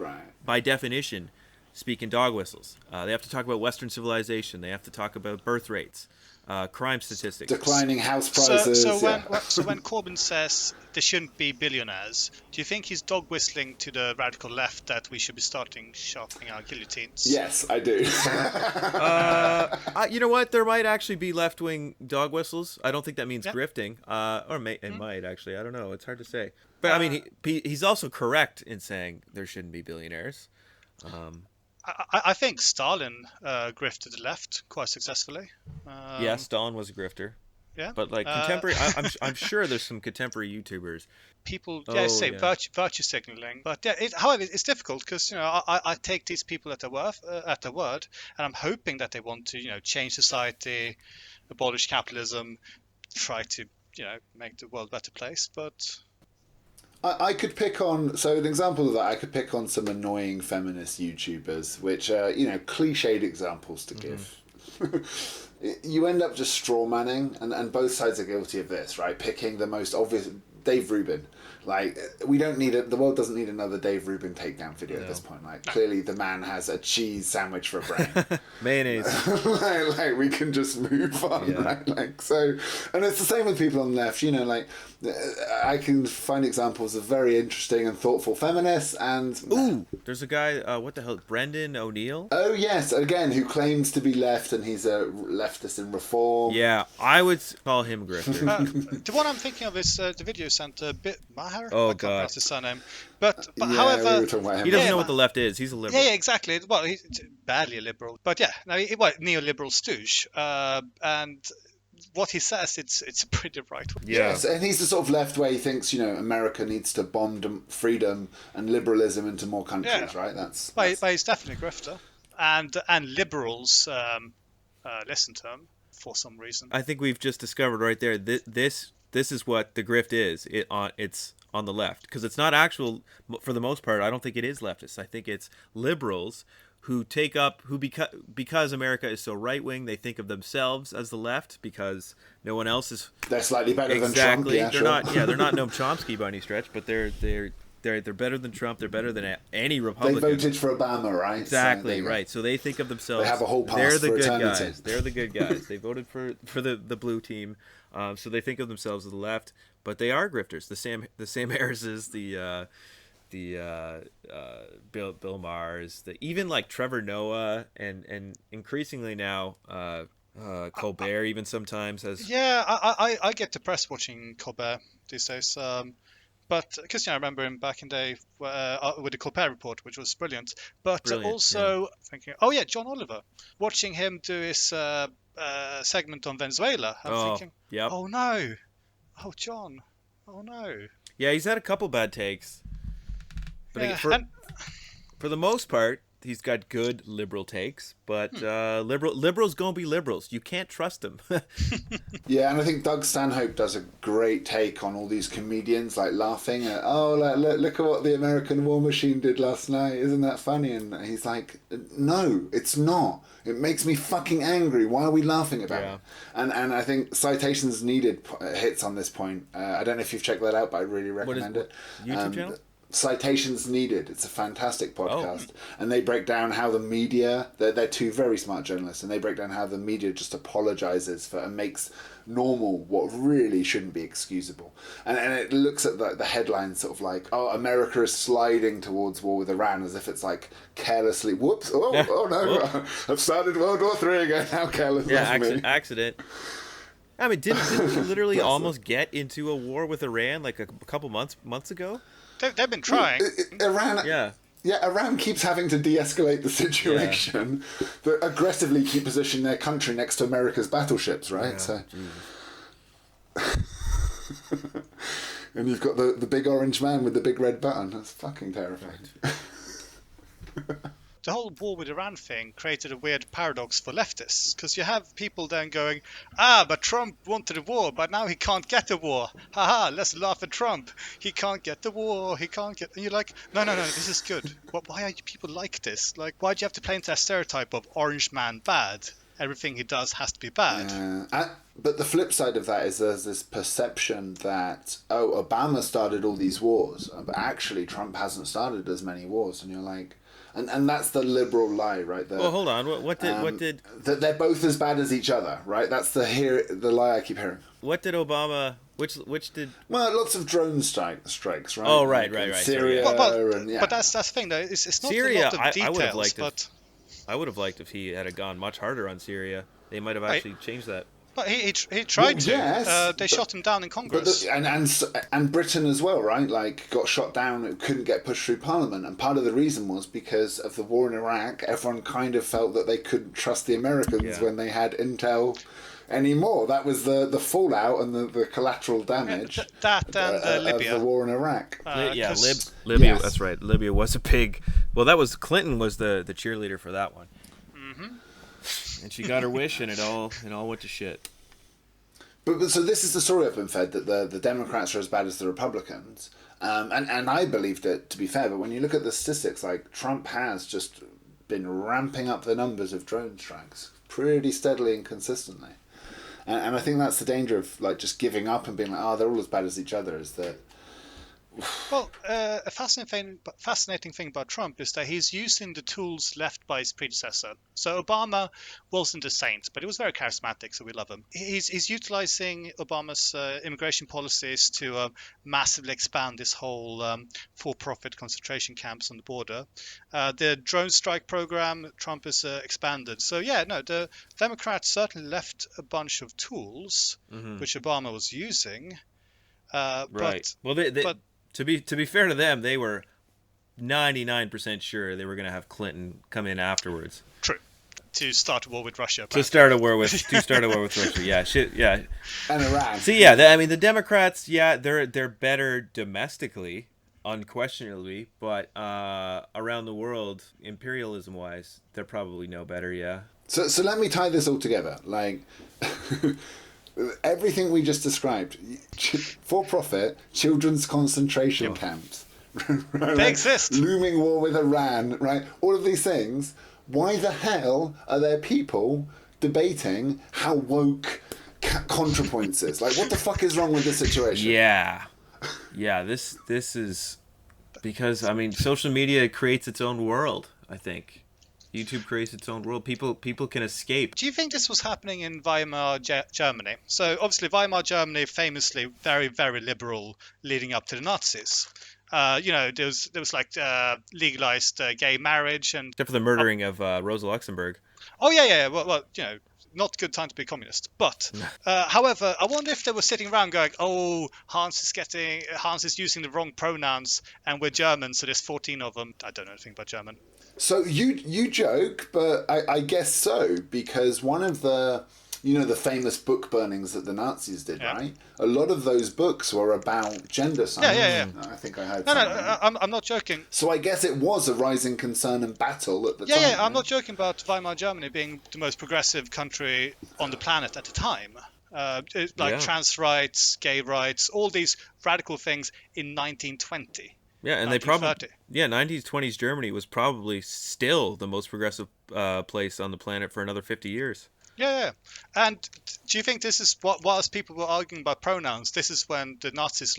by definition, speak in dog whistles. They have to talk about Western civilization. They have to talk about birth rates, crime statistics, declining house prices. So when Corbyn says there shouldn't be billionaires, do you think he's dog whistling to the radical left that we should be starting sharpening our guillotines? Yes, I do. You know what? There might actually be left-wing dog whistles. I don't think that means grifting, it might actually. I don't know. It's hard to say. But I mean, he's also correct in saying there shouldn't be billionaires. I think Stalin grifted the left quite successfully. Stalin was a grifter. Yeah, but like contemporary, I'm sure there's some contemporary YouTubers. People virtue signaling, but however, it's difficult because I take these people at their word, and I'm hoping that they want to change society, abolish capitalism, try to make the world a better place, but. I could pick on, so an example of that, I could pick on some annoying feminist YouTubers, which are, cliched examples to give. You end up just straw manning, and both sides are guilty of this, right? Picking the most obvious, Dave Rubin. Like, the world doesn't need another Dave Rubin takedown video at this point. Like, clearly the man has a cheese sandwich for a brain. Mayonnaise. like, we can just move on, right? Like, so, and it's the same with people on the left, like, I can find examples of very interesting and thoughtful feminists, and... Ooh, there's a guy, what the hell, Brendan O'Neill? Oh, yes, again, who claims to be left, and he's a leftist in reform. Yeah, I would call him a grifter. The one I'm thinking of is the video sent Maher. Oh, I can't God. pronounce his surname. But we however, were talking about him. He doesn't know what the left is. He's a liberal. Yeah, exactly. Well, he's badly a liberal, but neoliberal stooge. And what he says, it's pretty right. Yes, and he's the sort of left where he thinks America needs to bomb freedom and liberalism into more countries, right? That's but he's definitely a grifter. and liberals listen to him for some reason. I think we've just discovered right there this is what the grift is. It's on the left, because it's not actual, for the most part. I don't think it is leftists. I think it's liberals who because America is so right wing, they think of themselves as the left because no one else is. They're slightly better than Trump. Exactly. They're not Noam Chomsky by any stretch, but they're better than Trump. They're better than any Republican. They voted for Obama, right? Exactly, so right. So they think of themselves. They have a whole past they're the for good eternity. guys. They're the good guys. They voted for the blue team, so they think of themselves as the left. But they are grifters. The Sam Harris's, the Bill Maher's, even like Trevor Noah, and increasingly now Colbert even sometimes has. Yeah, I get depressed watching Colbert these days. But because I remember him back in the day with the Colbert Report, which was brilliant. But also thinking, John Oliver, watching him do his segment on Venezuela, I'm thinking, oh no, oh John, oh no. Yeah, he's had a couple bad takes. But for the most part, he's got good liberal takes, but liberals gonna be liberals. You can't trust them. Yeah, and I think Doug Stanhope does a great take on all these comedians like laughing at, look at what the American war machine did last night. Isn't that funny? And he's like, no, it's not. It makes me fucking angry. Why are we laughing about it? And I think Citations Needed hits on this point. I don't know if you've checked that out, but I really recommend it. YouTube channel? Citations Needed. It's a fantastic podcast, and they break down how the media. They're two very smart journalists, and they break down how the media just apologizes for and makes normal what really shouldn't be excusable. And it looks at the headlines sort of like, America is sliding towards war with Iran, as if it's like carelessly. Whoops! Oh no! I've started World War III again. How careless of me. Accident. I mean, didn't we literally almost get into a war with Iran like a couple months ago? They've been trying. Iran. Yeah, Iran keeps having to de-escalate the situation, but aggressively keep positioning their country next to America's battleships, right? Yeah, so, and you've got the big orange man with the big red button. That's fucking terrifying. The whole war with Iran thing created a weird paradox for leftists, because you have people then going, but Trump wanted a war, but now he can't get a war. Haha, let's laugh at Trump. He can't get the war, he can't get... And you're like, no, this is good. Why are you people like this? Like, why do you have to play into a stereotype of orange man bad? Everything he does has to be bad. But the flip side of that is there's this perception that, Obama started all these wars, but actually Trump hasn't started as many wars. And you're like... And that's the liberal lie, right? Well, hold on. What did... That they're both as bad as each other, right? That's the lie I keep hearing. What did Obama... Which did... Well, lots of drone strikes, right? Oh, right. Syria, but that's the thing, though. It's not Syria, a lot of details, I would have liked but... I would have liked if he had gone much harder on Syria. They might have actually changed that. But he tried to. Yes, they shot him down in Congress. And Britain as well, right? Like, got shot down, it couldn't get pushed through Parliament. And part of the reason was because of the war in Iraq, everyone kind of felt that they couldn't trust the Americans when they had intel anymore. That was the fallout and the collateral damage Libya. of the war in Iraq. Libya, Yes. That's right. Libya was a big... Well, that was... Clinton was the cheerleader for that one. And she got her wish, and it all went to shit. But so this is the story I've been fed, that the Democrats are as bad as the Republicans, and I believed it, to be fair. But when you look at the statistics, like, Trump has just been ramping up the numbers of drone strikes pretty steadily and consistently, and I think that's the danger of like just giving up and being like, they're all as bad as each other. Is that... Well, a fascinating thing about Trump is that he's using the tools left by his predecessor. So Obama wasn't a saint, but he was very charismatic, so we love him. He's utilizing Obama's immigration policies to massively expand this whole for-profit concentration camps on the border. The drone strike program, Trump has expanded. So the Democrats certainly left a bunch of tools, which Obama was using. Right. But to be fair to them, they were 99% sure they were going to have Clinton come in afterwards. True. To start a war with Russia. To start a war with Russia. Yeah, shit. Yeah. And Iran. See, the Democrats, they're better domestically. unquestionably, but around the world, imperialism-wise, they're probably no better. Yeah. So let me tie this all together. Like everything we just described, for-profit children's concentration camps. Right? They exist. Looming war with Iran, right? All of these things. Why the hell are there people debating how woke ContraPoints is? Like, what the fuck is wrong with this situation? Yeah. This is because, I mean, social media creates its own world. I think YouTube creates its own world. People can escape. Do you think this was happening in Weimar, Germany? So obviously Weimar Germany, famously very, very liberal leading up to the Nazis. There was like legalized gay marriage and Except for the murdering of Rosa Luxemburg. oh yeah. Well, not a good time to be a communist. But however, I wonder if they were sitting around going, "Oh, Hans is using the wrong pronouns, and we're German, so there's 14 of them." I don't know anything about German. So you joke, but I guess so, because one of the the famous book burnings that the Nazis did, right? A lot of those books were about gender science. Yeah. I think I heard. No, I'm not joking. So I guess it was a rising concern and battle at the time. Yeah, I'm not joking about Weimar Germany being the most progressive country on the planet at the time. Trans rights, gay rights, all these radical things in 1920. Yeah, and 1920s Germany was probably still the most progressive place on the planet for another 50 years. Yeah. And do you think this is what, whilst people were arguing about pronouns, this is when the Nazis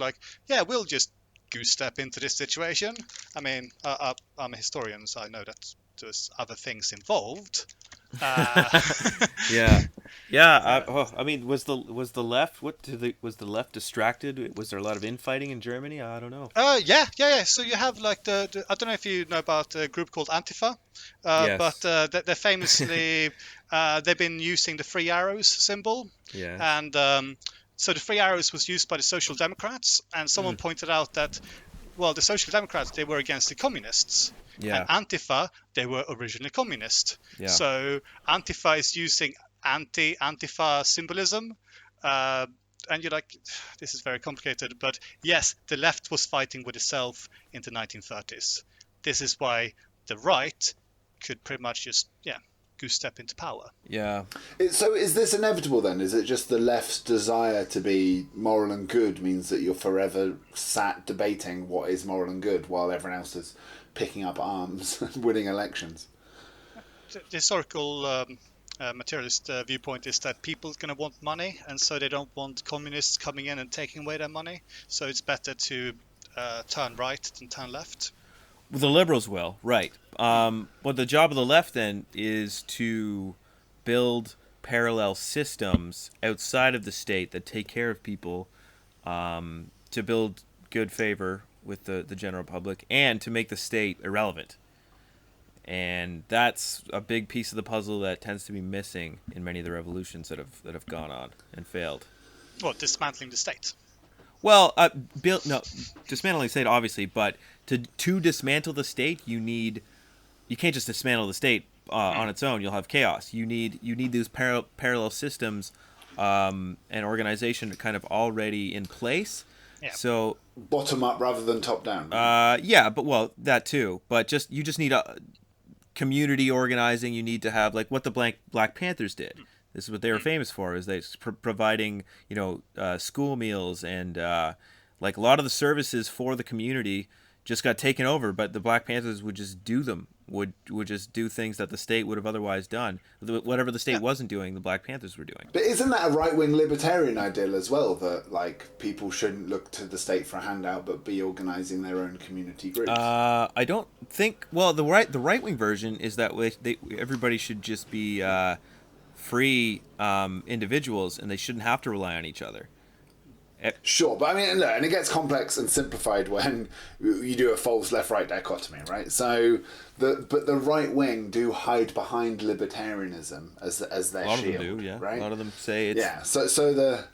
we'll just goose step into this situation? I mean, I'm a historian, so I know that there's other things involved. Yeah. I mean, was the left was the left distracted? Was there a lot of infighting in Germany? I don't know. Yeah. So you have like the I don't know if you know about a group called Antifa, Yes. but they're famously they've been using the three arrows symbol. Yeah. And so the three arrows was used by the Social Democrats, and someone pointed out that, well, the Social Democrats, they were against the communists. Yeah. And Antifa, they were originally communist. Yeah. So Antifa is using Antifa symbolism. And you're like, this is very complicated. But yes, the left was fighting with itself in the 1930s. This is why the right could pretty much just, goose step into power. Yeah. So is this inevitable then? Is it just the left's desire to be moral and good means that you're forever sat debating what is moral and good while everyone else is picking up arms and winning elections? The historical materialist viewpoint is that people are going to want money, and so they don't want communists coming in and taking away their money. So it's better to turn right than turn left. Well, the liberals will, right. But the job of the left then is to build parallel systems outside of the state that take care of people, to build good favor with the general public, and to make the state irrelevant. And that's a big piece of the puzzle that tends to be missing in many of the revolutions that have gone on and failed. Well, dismantling the state. Well, dismantling the state, obviously, but to dismantle the state, you can't just dismantle the state on its own. You'll have chaos. You need these parallel systems and organization kind of already in place. Yeah. So Bottom up rather than top down. that too. But you just need a community organizing. You need to have like what the Black Panthers did. This is what they were famous for, is they providing school meals and like a lot of the services for the community just got taken over, but the Black Panthers would just do them, would just do things that the state would have otherwise done. Whatever the state wasn't doing, the Black Panthers were doing. But isn't that a right-wing libertarian ideal as well, that like people shouldn't look to the state for a handout but be organising their own community groups? I don't think. Well, the right-wing version is that everybody should just be free individuals, and they shouldn't have to rely on each other. Sure, but I mean, look, and it gets complex and simplified when you do a false left-right dichotomy, right? So, but the right wing do hide behind libertarianism as their shield. A lot of them do, yeah. Right? A lot of them say it's... Yeah, so the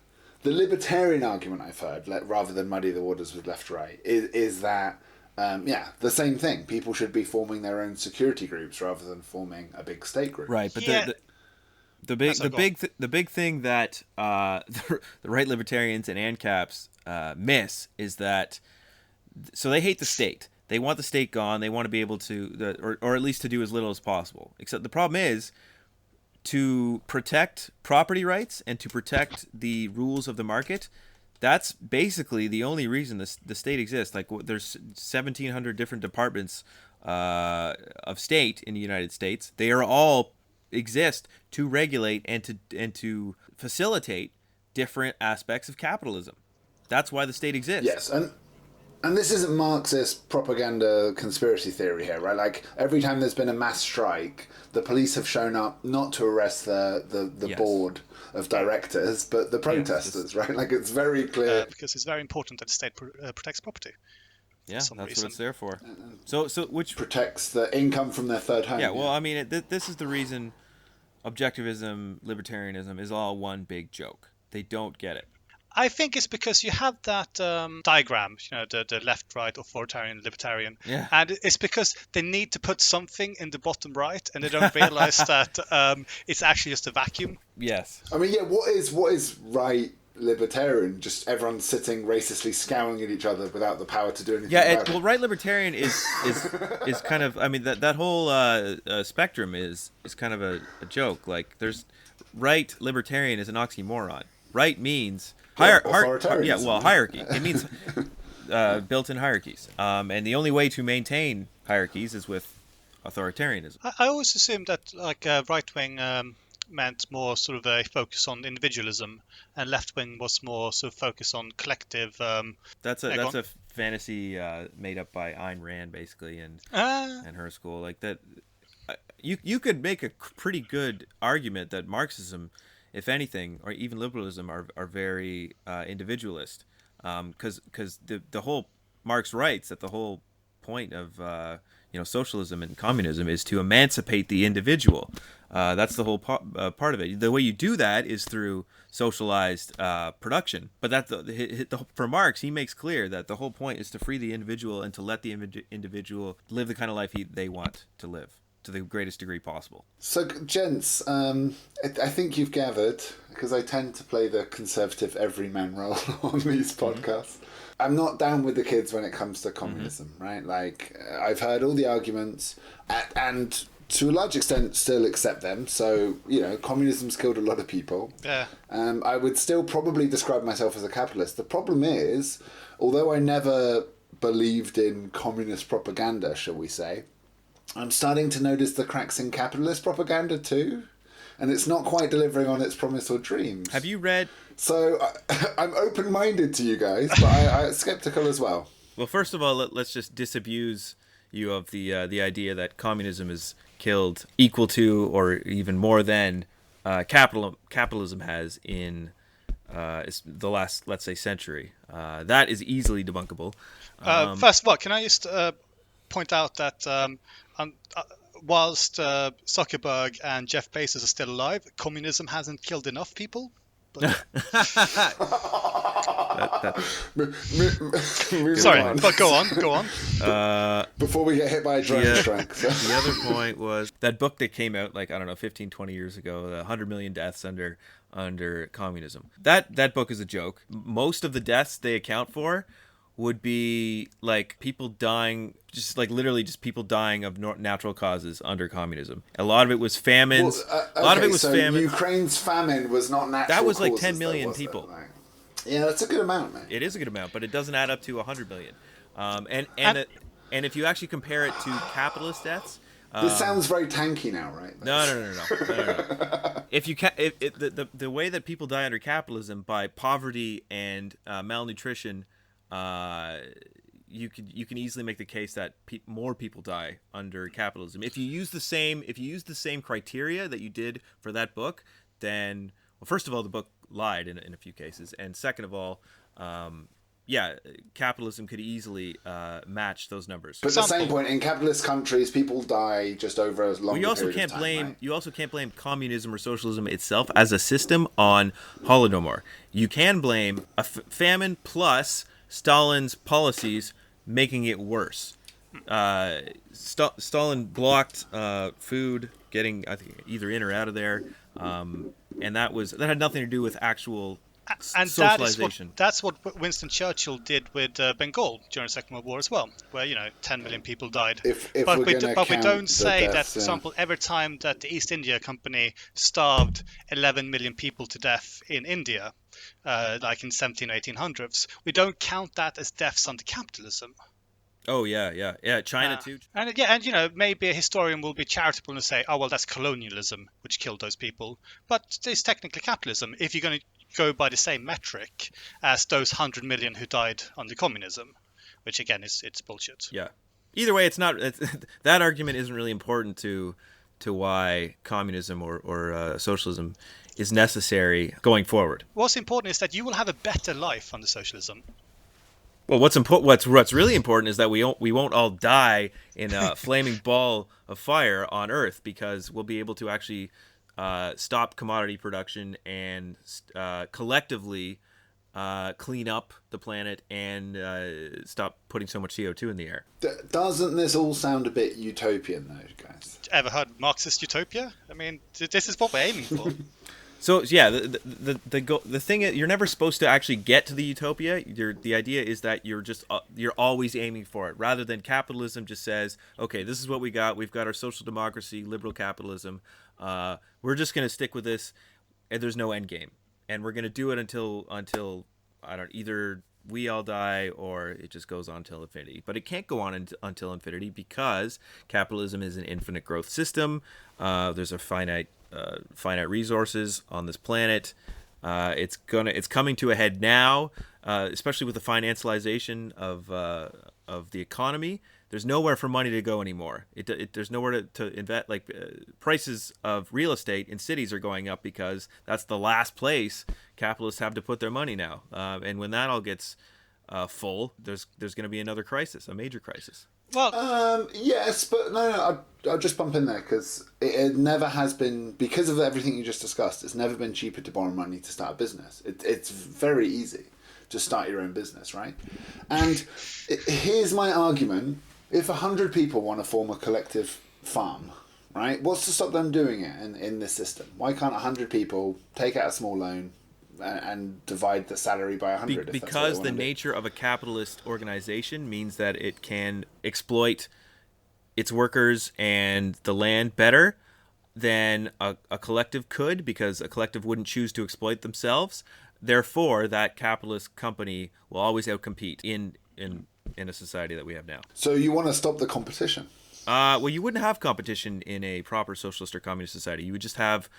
libertarian argument I've heard, rather than muddy the waters with left-right, is that, the same thing. People should be forming their own security groups rather than forming a big state group. Right, but the big thing that the right libertarians and ANCAPs miss is that so they hate the state. They want the state gone. They want to be able to, or at least to do as little as possible. Except the problem is, to protect property rights and to protect the rules of the market, that's basically the only reason the state exists. Like, there's 1,700 different departments of state in the United States. They are all exist to regulate and to facilitate different aspects of capitalism. That's why the state exists. Yes, and this isn't Marxist propaganda conspiracy theory here, right? Like, every time there's been a mass strike, the police have shown up not to arrest the Yes. board of directors, but the protesters, right? Like, it's very clear. Because it's very important that the state protects property. Yeah, some that's reason. what it's there for. So which Protects the income from their third home. yeah, well, I mean, this is the reason objectivism, libertarianism is all one big joke. They don't get it. I think it's because you have that diagram, the left, right, authoritarian, libertarian, Yeah. and it's because they need to put something in the bottom right, and they don't realize that it's actually just a vacuum. Yes. I mean, yeah, what is right libertarian? Just everyone sitting racistly scowling at each other without the power to do anything Yeah, about it. well, right libertarian is kind of, I mean, that whole spectrum is kind of a joke. Like, there's right libertarian is an oxymoron. Right means authoritarianism. hierarchy. It means built-in hierarchies. And the only way to maintain hierarchies is with authoritarianism. I always assumed that right wing meant more sort of a focus on individualism, and left wing was more sort of focus on collective. That's a fantasy made up by Ayn Rand, basically, and her school. Like that, you could make a pretty good argument that Marxism, if anything, or even liberalism, are very individualist, because the whole Marx writes that the whole point of socialism and communism is to emancipate the individual. That's the whole part of it. The way you do that is through socialized production. But for Marx, he makes clear that the whole point is to free the individual and to let the individual live the kind of life they want to live to the greatest degree possible. So, gents, I think you've gathered, because I tend to play the conservative everyman role on these podcasts. I'm not down with the kids when it comes to communism, right? Like, I've heard all the arguments, and to a large extent still accept them. So, communism's killed a lot of people. Yeah. I would still probably describe myself as a capitalist. The problem is, although I never believed in communist propaganda, shall we say, I'm starting to notice the cracks in capitalist propaganda too. And it's not quite delivering on its promise or dreams. Have you read... So I'm open-minded to you guys, but I'm skeptical as well. Well, first of all, let's just disabuse you of the idea that communism is killed equal to or even more than capitalism has in the last, let's say, century. That is easily debunkable. First of all, can I just point out that whilst Zuckerberg and Jeff Bezos are still alive, communism hasn't killed enough people. Sorry, on. but go on. Before we get hit by a drone strike. So. The other point was that book that came out 15, 20 years ago, the 100 Million Deaths Under Communism. That book is a joke. Most of the deaths they account for would be like people dying, just like literally just people dying of natural causes under communism. A lot of it was famines. A lot of it was famine. Ukraine's famine was not natural. That was like causes, 10 million though, people. Yeah, that's a good amount, man. It is a good amount, but it doesn't add up to 100 million. And if you actually compare it to capitalist deaths, this sounds very tanky now, right? No. If you the way that people die under capitalism by poverty and malnutrition, you can easily make the case that more people die under capitalism. If you use the same criteria that you did for that book, then, well, first of all, the book lied in a few cases, and second of all, capitalism could easily match those numbers. But at the same point, in capitalist countries, people die just over as long. You also can't blame communism or socialism itself as a system on Holodomor. You can blame a famine plus Stalin's policies making it worse. Stalin blocked food getting, I think, either in or out of there, and that had nothing to do with actual And socialization. that's what Winston Churchill did with Bengal during the Second World War as well, where 10 million people died. If But we're gonna we count don't the say that, deaths, for example, every time that the East India Company starved 11 million people to death in India, like in 17 or 1800s, we don't count that as deaths under capitalism. Oh yeah. China too. And maybe a historian will be charitable and say, oh well, that's colonialism which killed those people, but it's technically capitalism if you're going to go by the same metric as those 100 million who died under communism, which again it's bullshit. Yeah. Either way, that argument isn't really important to why communism or socialism is necessary going forward. What's important is that you will have a better life under socialism. Well, what's really important is that we won't all die in a flaming ball of fire on Earth, because we'll be able to actually stop commodity production and collectively clean up the planet and stop putting so much CO2 in the air. Doesn't this all sound a bit utopian, though, guys? Ever heard Marxist utopia? I mean, this is what we're aiming for. So yeah, the thing is, you're never supposed to actually get to the utopia. The idea is that you're always aiming for it, rather than capitalism just says, okay, this is what we got. We've got our social democracy, liberal capitalism. We're just going to stick with this, and there's no end game, and we're going to do it until either we all die or it just goes on till infinity. But it can't go on until infinity, because capitalism is an infinite growth system. There's a finite resources on this planet. It's coming to a head now, especially with the financialization of the economy. There's nowhere for money to go anymore. There's nowhere to invest. Like prices of real estate in cities are going up because that's the last place capitalists have to put their money now. And when that all gets full, there's going to be another crisis, a major crisis. Well, yes, but no, I'll just bump in there, because it never has been, because of everything you just discussed, it's never been cheaper to borrow money to start a business. It's very easy to start your own business, right? And here's my argument. If 100 people want to form a collective farm, right, what's to stop them doing it in this system? Why can't 100 people take out a small loan and divide the salary by 100? Because the nature of a capitalist organization means that it can exploit its workers and the land better than a collective could, because a collective wouldn't choose to exploit themselves. Therefore, that capitalist company will always outcompete in a society that we have now. So you want to stop the competition? Well, you wouldn't have competition in a proper socialist or communist society. You would just have,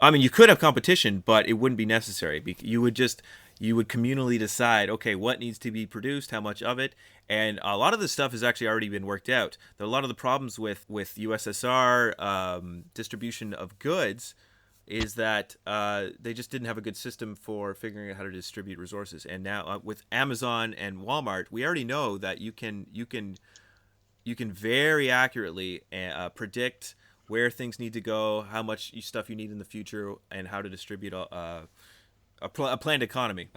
you could have competition, but it wouldn't be necessary. You would communally decide, okay, what needs to be produced, how much of it, and a lot of this stuff has actually already been worked out. A lot of the problems with USSR distribution of goods is that they just didn't have a good system for figuring out how to distribute resources. And now with Amazon and Walmart, we already know that you can very accurately predict where things need to go, how much stuff you need in the future, and how to distribute a planned economy.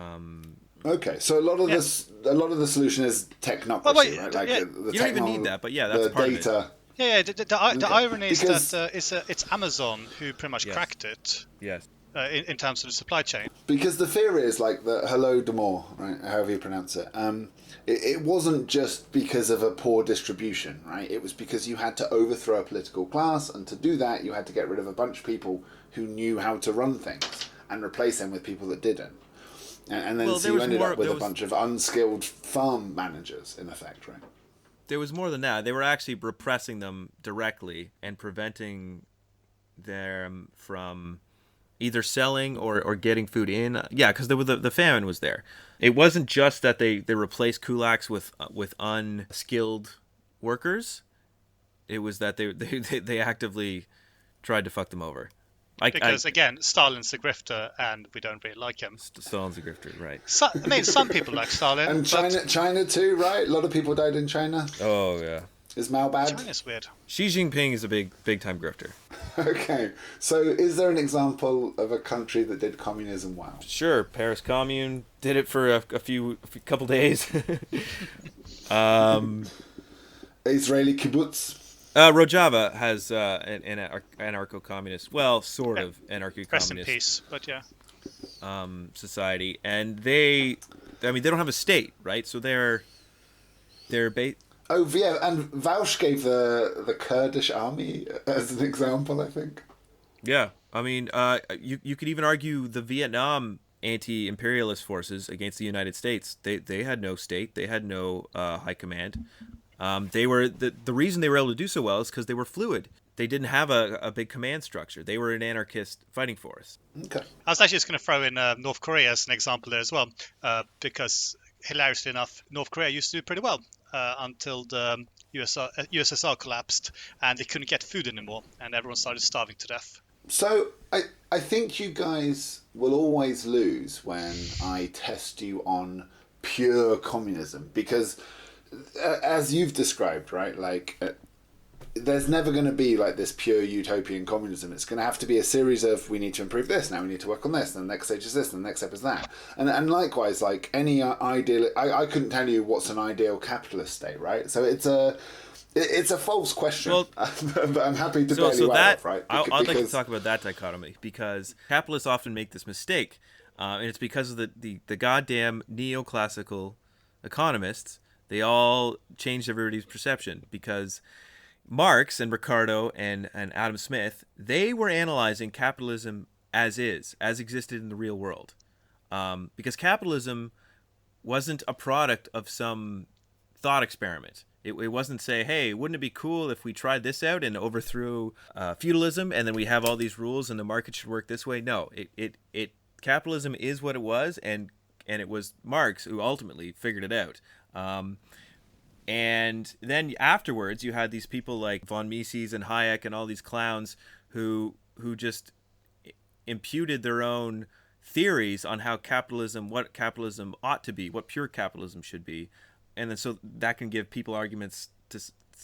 Okay, so a lot of the solution is technocracy, right? Like you don't even need that, but yeah, that's part data. of it. Yeah, the irony is that it's Amazon who pretty much cracked it. Yes. In terms of the supply chain. Because the theory is like the Holodomor, right? However you pronounce it. It wasn't just because of a poor distribution, right? It was because you had to overthrow a political class, and to do that, you had to get rid of a bunch of people who knew how to run things and replace them with people that didn't. And then so you ended up with a bunch of unskilled farm managers, in effect, right? There was more than that. They were actually repressing them directly and preventing them from either selling or getting food in. Yeah, because the famine was there. It wasn't just that they replaced kulaks with unskilled workers. It was that they actively tried to fuck them over. Because again, Stalin's a grifter, and we don't really like him. Stalin's a grifter, right? Some people like Stalin. And China too, right? A lot of people died in China. Oh yeah. Is Mao bad? China's weird. Xi Jinping is a big time grifter. Okay, so is there an example of a country that did communism well? Sure, Paris Commune did it for a couple days. Israeli kibbutz. Rojava has an anarcho-communist, well, sort of anarcho-communist. Rest in peace, but yeah. society, and they don't have a state, right? So they're Oh yeah, and Vaush gave the Kurdish army as an example, I think. Yeah, I mean, you could even argue the Vietnam anti-imperialist forces against the United States. They had no state. They had no high command. They were the reason they were able to do so well is because they were fluid. They didn't have a big command structure. They were an anarchist fighting force. Okay. I was actually just going to throw in North Korea as an example there as well, because hilariously enough, North Korea used to do pretty well until the USSR collapsed and they couldn't get food anymore, and everyone started starving to death. So I think you guys will always lose when I test you on pure communism, because as you've described, right, like there's never going to be like this pure utopian communism. It's going to have to be a series of, we need to improve this, now we need to work on this, and the next stage is this, and the next step is that. And likewise, like any ideal, I couldn't tell you what's an ideal capitalist state, right? So it's a false question, well, but I'm happy to bail you out of, right? I'd like to talk about that dichotomy, because capitalists often make this mistake, and it's because of the goddamn neoclassical economists. They all changed everybody's perception, because Marx and Ricardo and Adam Smith, they were analyzing capitalism as existed in the real world, because capitalism wasn't a product of some thought experiment. It wasn't say, hey, wouldn't it be cool if we tried this out and overthrew feudalism, and then we have all these rules and the market should work this way? No, it capitalism is what it was, and it was Marx who ultimately figured it out. And then afterwards, you had these people like von Mises and Hayek and all these clowns who just imputed their own theories on how what capitalism ought to be, what pure capitalism should be. And then so that can give people arguments to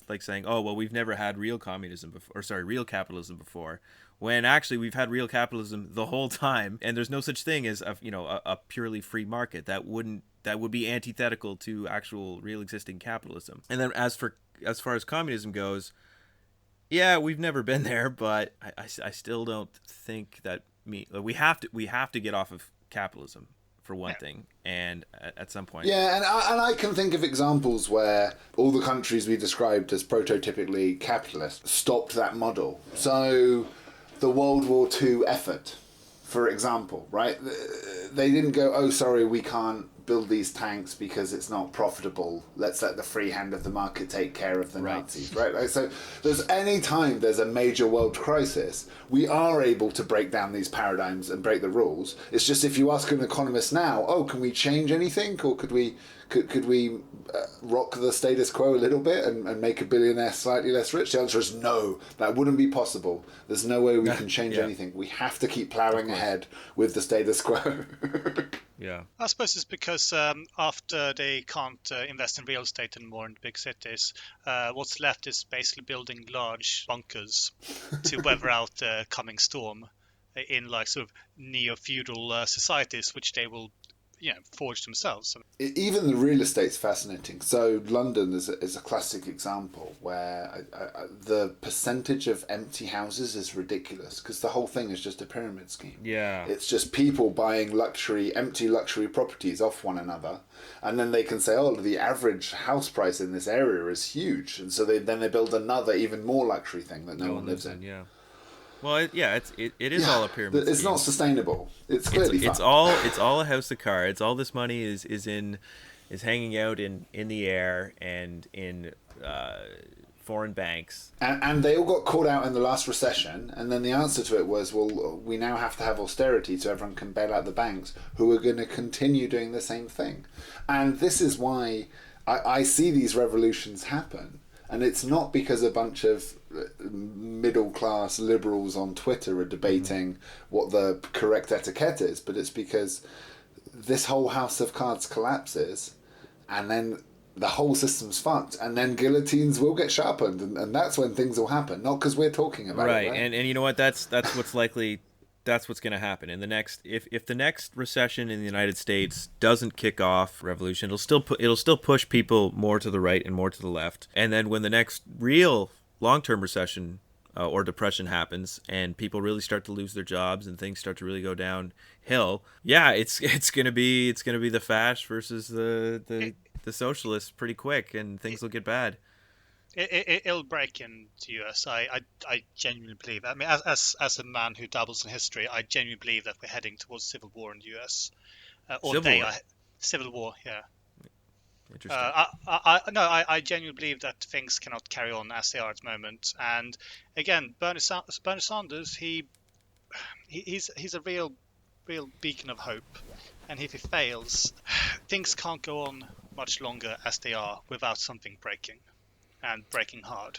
like saying, oh, well, we've never had real communism before, real capitalism before, when actually we've had real capitalism the whole time, and there's no such thing as a purely free market. That would be antithetical to actual real existing capitalism. And then as far as communism goes, yeah, we've never been there, but I still don't think that we have to get off of capitalism, for one thing, and at some point. Yeah, and I can think of examples where all the countries we described as prototypically capitalist stopped that model. So the World War II effort, for example, right? They didn't go, oh, sorry, we can't build these tanks because it's not profitable. Let's let the free hand of the market take care of the Nazis, right? Like, so any time there's a major world crisis, we are able to break down these paradigms and break the rules. It's just, if you ask an economist now, oh, can we change anything, or could we rock the status quo a little bit and make a billionaire slightly less rich? The answer is no, that wouldn't be possible. There's no way we can change anything. We have to keep plowing ahead with the status quo. Yeah, I suppose it's because after they can't invest in real estate anymore in big cities, what's left is basically building large bunkers to weather out the coming storm in like sort of neo-feudal societies, which they will forge themselves. Even the real estate's fascinating. So London is a classic example where the percentage of empty houses is ridiculous, because the whole thing is just a pyramid scheme. Yeah, it's just people buying empty luxury properties off one another, and then they can say, oh, the average house price in this area is huge, and so they build another even more luxury thing that no one lives in. Yeah. Well, it is all a pyramid. It's not sustainable. It's clearly it's all a house of cards. All this money is hanging out in the air and in foreign banks. And they all got caught out in the last recession, and then the answer to it was, well, we now have to have austerity so everyone can bail out the banks, who are going to continue doing the same thing. And this is why I see these revolutions happen. And it's not because a bunch of middle-class liberals on Twitter are debating what the correct etiquette is, but it's because this whole house of cards collapses, and then the whole system's fucked, and then guillotines will get sharpened, and that's when things will happen, not because we're talking about it. Right, and you know what? That's what's likely. That's what's going to happen in the next. If the next recession in the United States doesn't kick off revolution, it'll still push people more to the right and more to the left. And then when the next real long-term recession or depression happens, and people really start to lose their jobs, and things start to really go downhill. Yeah, it's gonna be the fash versus the socialists pretty quick, and things will get bad. It'll break into US. I genuinely believe. I mean, as a man who dabbles in history, I genuinely believe that we're heading towards civil war in the US. Civil war, yeah. Interesting. I genuinely believe that things cannot carry on as they are at the moment. And again, Bernie Sanders, he's a real beacon of hope. And if he fails, things can't go on much longer as they are without something breaking, and breaking hard.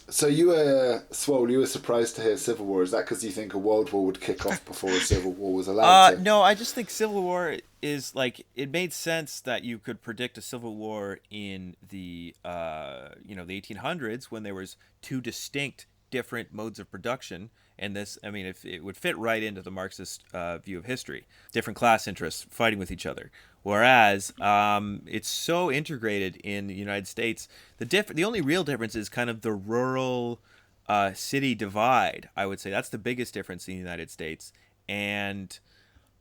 So you were surprised to hear civil war. Is that because you think a world war would kick off before a civil war was allowed to? No, I just think civil war is like, it made sense that you could predict a civil war in the the 1800s, when there was two distinct different modes of production. And this, I mean, if it would fit right into the Marxist view of history, different class interests fighting with each other. Whereas it's so integrated in the United States, the only real difference is kind of the rural city divide. I would say that's the biggest difference in the United States, and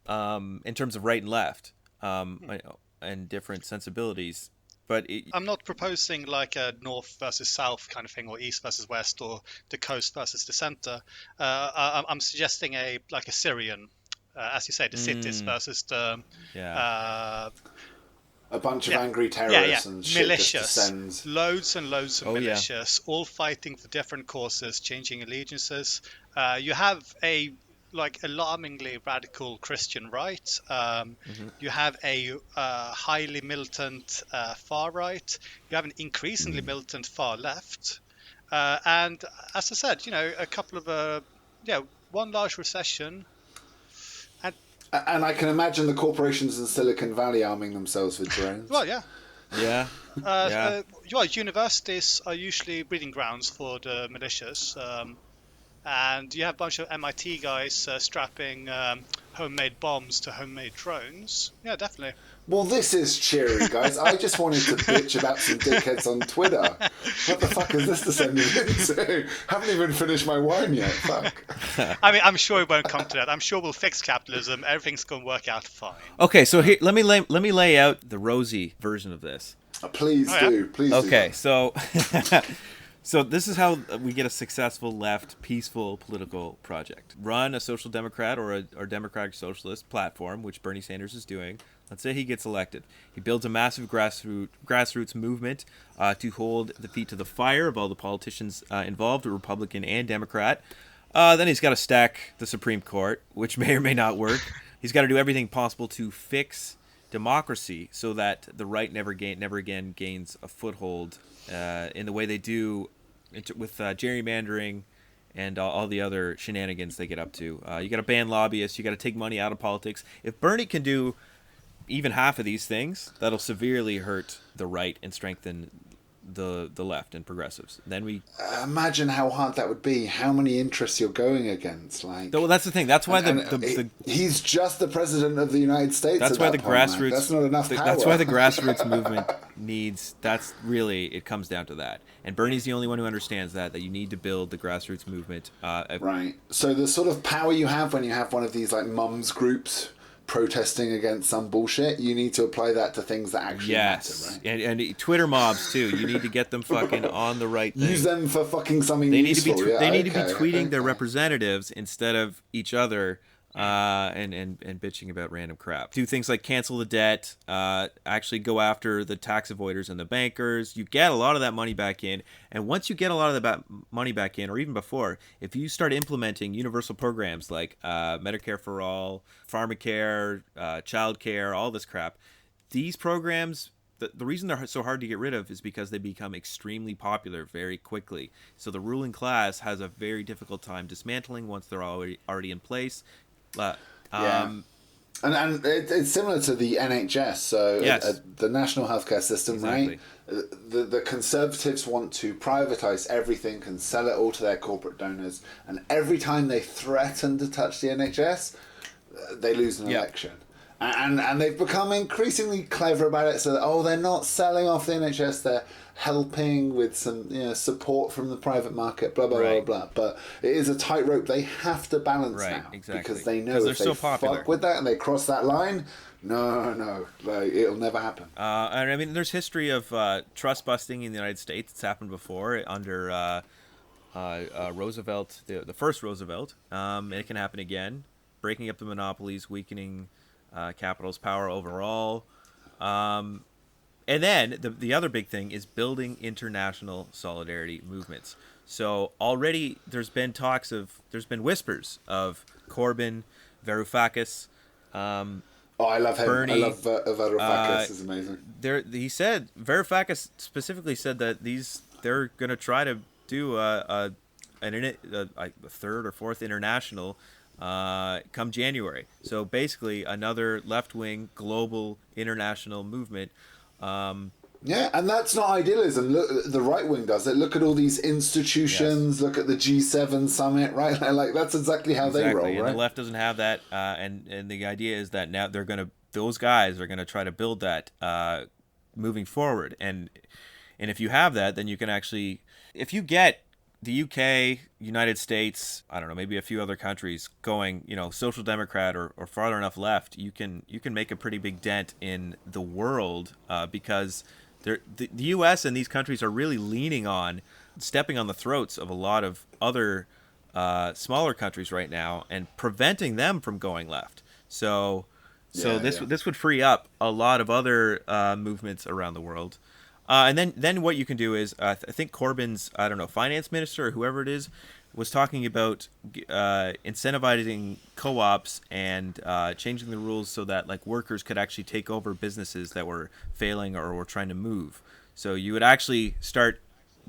in terms of right and left, and different sensibilities. But I'm not proposing like a north versus south kind of thing, or east versus west, or the coast versus the center. I'm suggesting a Syrian, as you say, the cities versus the a bunch of angry terrorists and shit militias, just descends. loads and loads of militias, all fighting for different causes, changing allegiances. You have a alarmingly radical Christian right. You have a highly militant far right. You have an increasingly militant far left. And as I said, a couple of one large recession. And I can imagine the corporations in Silicon Valley arming themselves with drones. Well, yeah. Yeah. Universities are usually breeding grounds for the militias. And you have a bunch of MIT guys strapping homemade bombs to homemade drones. Yeah, definitely. Well, this is cheery, guys. I just wanted to bitch about some dickheads on Twitter. What the fuck is this descending into? Haven't even finished my wine yet. Fuck. I mean, I'm sure it won't come to that. I'm sure we'll fix capitalism. Everything's going to work out fine. Okay, so here, let me lay out the rosy version of this. Please do. Okay, so so this is how we get a successful left, peaceful political project. Run a social democrat or a democratic socialist platform, which Bernie Sanders is doing. Let's say he gets elected. He builds a massive grassroots movement to hold the feet to the fire of all the politicians involved, Republican and Democrat. Then he's got to stack the Supreme Court, which may or may not work. He's got to do everything possible to fix democracy so that the right never again gains a foothold in the way they do with gerrymandering and all the other shenanigans they get up to. You got to ban lobbyists. You got to take money out of politics. If Bernie can do even half of these things, that'll severely hurt the right and strengthen the left and progressives. Then we imagine how hard that would be. How many interests you're going against? Well, that's the thing. That's why he's just the president of the United States. That's why the grassroots. That's not enough power. That's why the grassroots movement needs. That's really, it comes down to that. And Bernie's the only one who understands that you need to build the grassroots movement. Right. So the sort of power you have when you have one of these like mums groups protesting against some bullshit, you need to apply that to things that actually matter, right? And Twitter mobs too. You need to get them fucking on the right thing. Use them for fucking something they useful. They need to be tweeting their representatives instead of each other, and bitching about random crap. Do things like cancel the debt, actually go after the tax avoiders and the bankers. You get a lot of that money back in, and once you get a lot of that money back in, or even before, if you start implementing universal programs like Medicare for all, pharmacare, childcare, all this crap, these programs, the reason they're so hard to get rid of is because they become extremely popular very quickly. So the ruling class has a very difficult time dismantling once they're already in place. And it's similar to the NHS, so yes. The national healthcare system, exactly. Right? The Conservatives want to privatize everything and sell it all to their corporate donors, and every time they threaten to touch the NHS, they lose an election. And they've become increasingly clever about it. So that, they're not selling off the NHS; they're helping with some support from the private market. Blah blah Right. blah blah. But it is a tightrope they have to balance Right, now exactly. because they know 'Cause they're if they so popular. fuck with that and they cross that line, no, like, it'll never happen. And I mean, there's history of trust busting in the United States. It's happened before under Roosevelt, the first Roosevelt. And it can happen again. Breaking up the monopolies, weakening capital's power overall. And then the other big thing is building international solidarity movements. So already there's been whispers of Corbyn, Varoufakis. I love him. Bernie, I love Varoufakis. Is amazing. He said, Varoufakis specifically said that they're going to try to do a third or fourth international come January. So basically another left-wing global international movement. Yeah, and that's not idealism. Look, the right wing does it. Look at all these institutions. Yes. Look at the G7 summit, right? Like that's exactly how they roll, right? And the left doesn't have that. And the idea is that now those guys are gonna try to build that moving forward. And if you have that, then you can actually, if you get the UK, United States, I don't know, maybe a few other countries going, social democrat or farther enough left, you can make a pretty big dent in the world because the U.S. and these countries are really leaning on stepping on the throats of a lot of other smaller countries right now and preventing them from going left. So this would free up a lot of other movements around the world. And then what you can do is I think Corbyn's finance minister or whoever it is was talking about incentivizing co-ops and changing the rules so that like workers could actually take over businesses that were failing or were trying to move. So you would actually start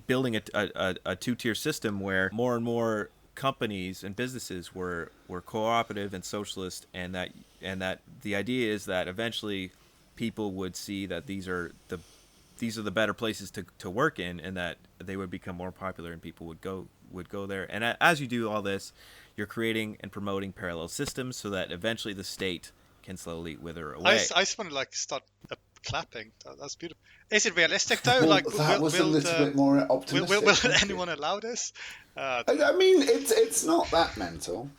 building a two-tier system where more and more companies and businesses were cooperative and socialist, and that the idea is that eventually people would see that these are the better places to work in, and that they would become more popular and people would go there. And as you do all this, you're creating and promoting parallel systems so that eventually the state can slowly wither away. I just want to start clapping. That's beautiful. Is it realistic though? Well, that was a little bit more optimistic. Will anyone allow this? I mean, it's not that mental.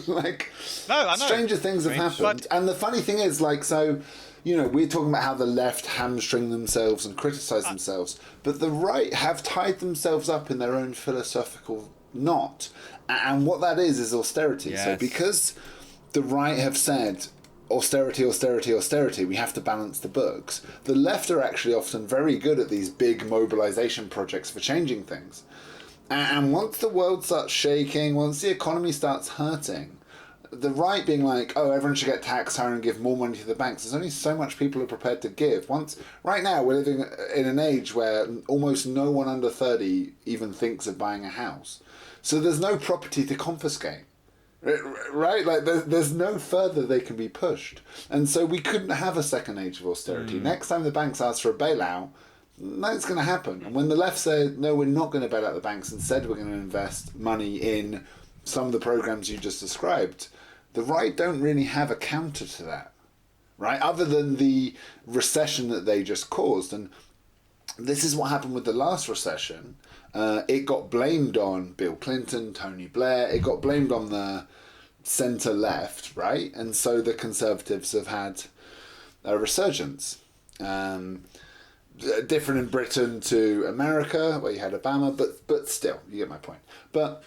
Like, no, I know. Stranger things have happened, and the funny thing is, like, so. We're talking about how the left hamstring themselves and criticise themselves, but the right have tied themselves up in their own philosophical knot. And what that is austerity. Yes. So because the right have said, austerity, austerity, austerity, we have to balance the books, the left are actually often very good at these big mobilisation projects for changing things. And once the world starts shaking, once the economy starts hurting, the right being like, everyone should get taxed higher and give more money to the banks. There's only so much people are prepared to give. Right now, we're living in an age where almost no one under 30 even thinks of buying a house. So there's no property to confiscate. Right? Like, there's no further they can be pushed. And so we couldn't have a second age of austerity. Next time the banks ask for a bailout, that's going to happen. And when the left said, no, we're not going to bail out the banks, instead we're going to invest money in some of the programs you just described, the right don't really have a counter to that, right? Other than the recession that they just caused. And this is what happened with the last recession. It got blamed on Bill Clinton, Tony Blair. It got blamed on the centre left, right? And so the Conservatives have had a resurgence. Different in Britain to America, where you had Obama, but still, you get my point. But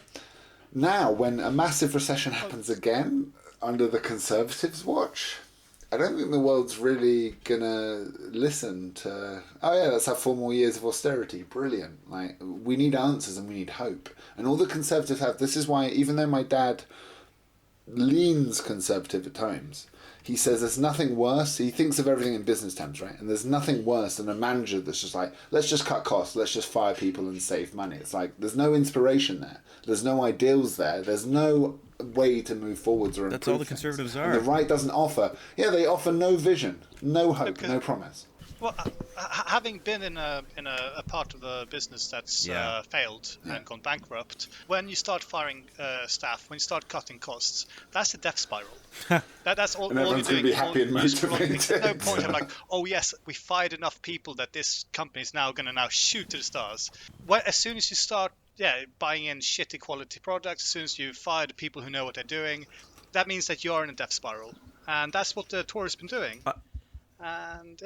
now, when a massive recession happens again under the Conservatives' watch, I don't think the world's really gonna listen to, let's have 4 more years of austerity. Brilliant. Like, we need answers and we need hope. And all the Conservatives have, this is why, even though my dad leans Conservative at times, he says there's nothing worse. He thinks of everything in business terms, right? And there's nothing worse than a manager that's just like, let's just cut costs, let's just fire people and save money. It's like, there's no inspiration there. There's no ideals there. There's no way to move forwards or improve. That's all the Conservatives are. And the right doesn't offer. Yeah, they offer no vision, no hope, no promise. Well, having been in a part of a business that's failed and gone bankrupt, when you start firing staff, when you start cutting costs, that's a death spiral. That's all, And all you're everyone's going to doing. be happy and motivated. There's no point of like, oh yes, we fired enough people that this company is now going to now shoot to the stars. Well, as soon as you start, buying in shitty quality products, as soon as you fire the people who know what they're doing, that means that you are in a death spiral, and that's what the tour has been doing. And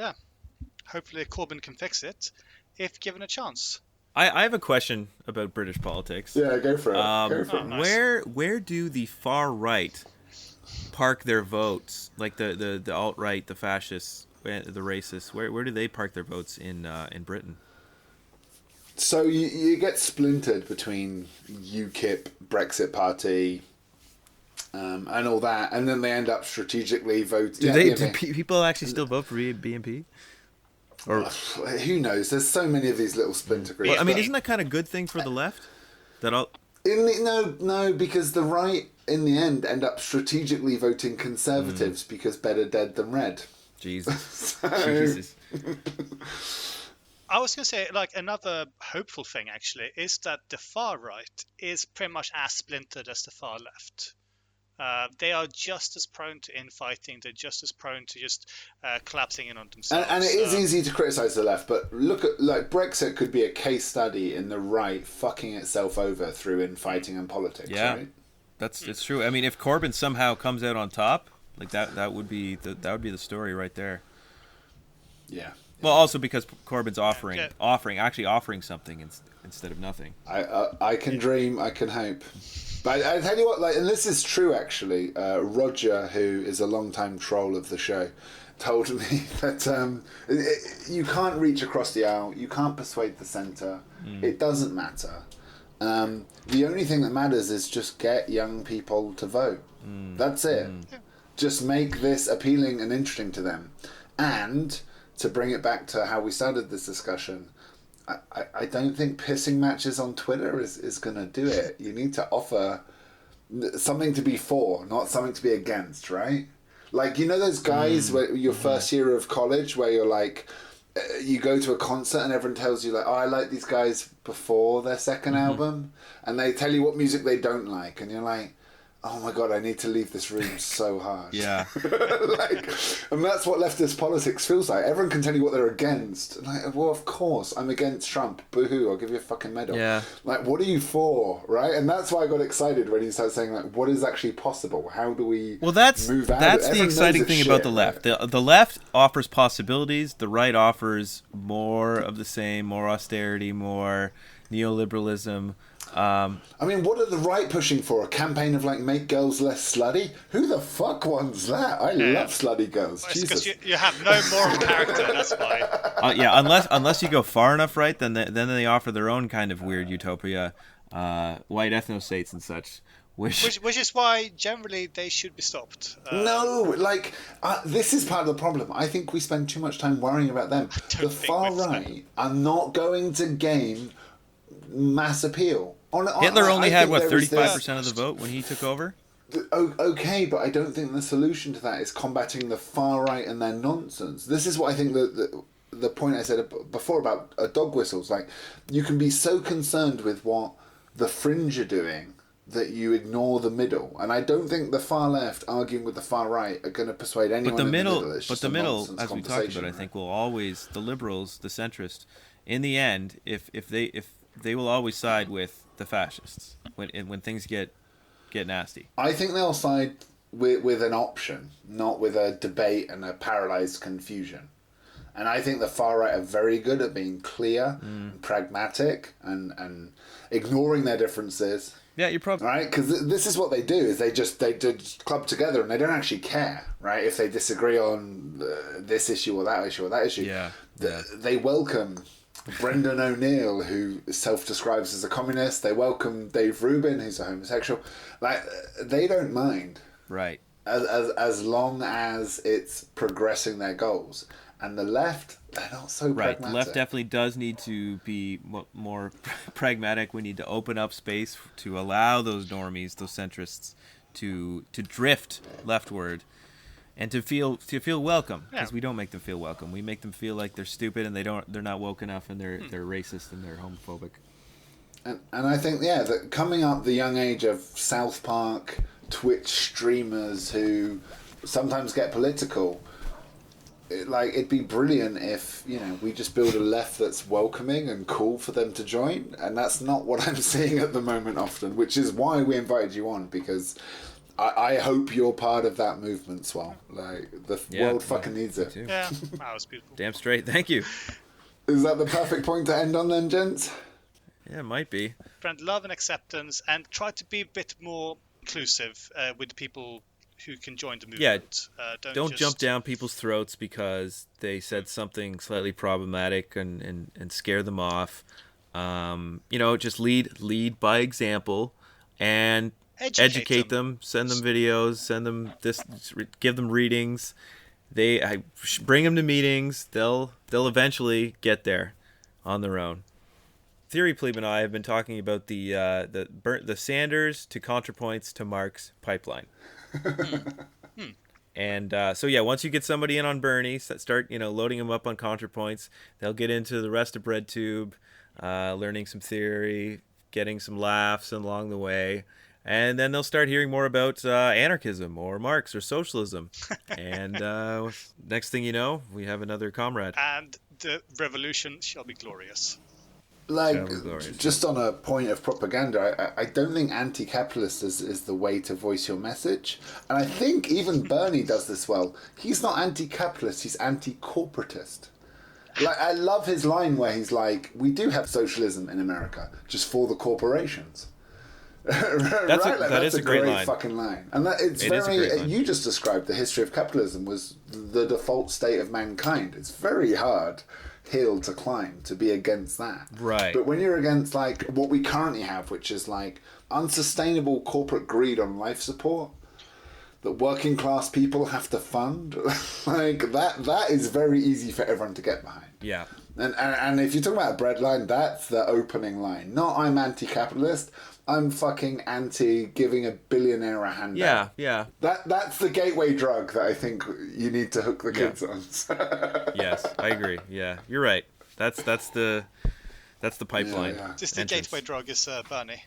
hopefully Corbyn can fix it if given a chance. I have a question about British politics. Yeah, go for it. Go for it. Nice. Where do the far right park their votes? Like the alt right, the fascists, the racists. Where do they park their votes in Britain? So you get splintered between UKIP, Brexit Party, and all that, and then they end up strategically voting. Do people actually still vote for BNP? Or who knows? There's so many of these little splinter groups. well, I mean, isn't that kind of a good thing for the left? That all. No, because the right in the end end up strategically voting Conservatives because better dead than red. Jesus. Jesus. I was going to say, like, another hopeful thing, actually, is that the far right is pretty much as splintered as the far left. They are just as prone to infighting. They're just as prone to just collapsing in on themselves. And it is easy to criticise the left, but look at, like, Brexit could be a case study in the right fucking itself over through infighting and politics, right? It's true. I mean, if Corbyn somehow comes out on top, like that would be the story right there. Yeah. Well, also because Corbyn's offering something instead of nothing. I can dream, I can hope. But I tell you what, like, and this is true actually. Roger, who is a long-time troll of the show, told me that you can't reach across the aisle, you can't persuade the centre. It doesn't matter. The only thing that matters is just get young people to vote. That's it. Just make this appealing and interesting to them. And to bring it back to how we started this discussion, I don't think pissing matches on Twitter is going to do it. You need to offer something to be for, not something to be against, right? Like, you know those guys where your first year of college where you're like, you go to a concert and everyone tells you like, oh, I like these guys before their second album, and they tell you what music they don't like, and you're like, oh my god, I need to leave this room so hard. Yeah. And that's what leftist politics feels like. Everyone can tell you what they're against. Like, well, of course, I'm against Trump. Boo-hoo, I'll give you a fucking medal. Yeah. Like, what are you for, right? And that's why I got excited when he started saying, like, what is actually possible? How do we move out? That's Everyone the exciting knows it's thing about shit, the left. right? The left offers possibilities. The right offers more of the same, more austerity, more neoliberalism. I mean, what are the right pushing for? A campaign of, like, make girls less slutty? Who the fuck wants that? I love slutty girls. Well, Jesus. because you have no moral character, that's why. Yeah, unless you go far enough right, then they offer their own kind of weird utopia, white ethnostates and such. Which is why generally they should be stopped. No, like, this is part of the problem. I think we spend too much time worrying about them. The far right are not going to gain mass appeal. Hitler only had, 35% of the vote when he took over? Okay, but I don't think the solution to that is combating the far right and their nonsense. This is what I think the point I said before about dog whistles. Like, you can be so concerned with what the fringe are doing that you ignore the middle. And I don't think the far left arguing with the far right are going to persuade anyone in the middle. It's just the middle, nonsense as we talked about, I think will always, the liberals, the centrists, in the end, if they will always side with the fascists when things get nasty. I think they'll side with an option, not with a debate and a paralysed confusion. And I think the far right are very good at being clear and pragmatic and ignoring their differences. Yeah, you're probably right, because this is what they do: is they just club together and they don't actually care, right? If they disagree on this issue or that issue or that issue, they welcome Brendan O'Neill, who self-describes as a communist. They welcome Dave Rubin, who's a homosexual. Like, they don't mind, right? As long as it's progressing their goals. And the left, they're not so pragmatic. The left definitely does need to be more pragmatic. We need to open up space to allow those normies, those centrists, to drift leftward. and to feel welcome, because Yeah. we don't make them feel welcome. We make them feel like they're stupid and they're not woke enough, and they're racist and they're homophobic. And I think, yeah, that coming up the young age of South Park, Twitch streamers who sometimes get political, it'd be brilliant if, we just build a left that's welcoming and cool for them to join. And that's not what I'm seeing at the moment often, which is why we invited you on, because I hope you're part of that movement, Swell. Like, the world fucking needs it. Too. Yeah, that was beautiful. Damn straight. Thank you. Is that the perfect point to end on then, gents? Yeah, it might be. Friend, love and acceptance, and try to be a bit more inclusive with the people who can join the movement. Don't jump down people's throats because they said something slightly problematic and scare them off. Just lead by example and educate them. Send them videos. Send them this. Give them readings. Bring them to meetings. They'll eventually get there on their own. Theory Plebe and I have been talking about the Sanders to ContraPoints to Marx pipeline. And once you get somebody in on Bernie, start loading them up on ContraPoints, they'll get into the rest of BreadTube, learning some theory, getting some laughs along the way, and then they'll start hearing more about anarchism or Marx or socialism. And next thing you know, we have another comrade. And the revolution shall be glorious. Like, just on a point of propaganda, I don't think anti-capitalist is the way to voice your message. And I think even Bernie does this well. He's not anti-capitalist, he's anti-corporatist. Like, I love his line where he's like, we do have socialism in America, just for the corporations. That is a great line. Fucking line. And it's very, you just described the history of capitalism was the default state of mankind. It's very hard hill to climb to be against that. Right. But when you're against like what we currently have, which is like unsustainable corporate greed on life support that working class people have to fund, like that is very easy for everyone to get behind. Yeah. And if you're talking about a bread line, that's the opening line. Not I'm anti-capitalist, I'm fucking anti giving a billionaire a handout. Yeah. That's the gateway drug that I think you need to hook the kids on. Yes, I agree. Yeah, you're right. That's the pipeline. Yeah. Just the gateway drug is Bernie.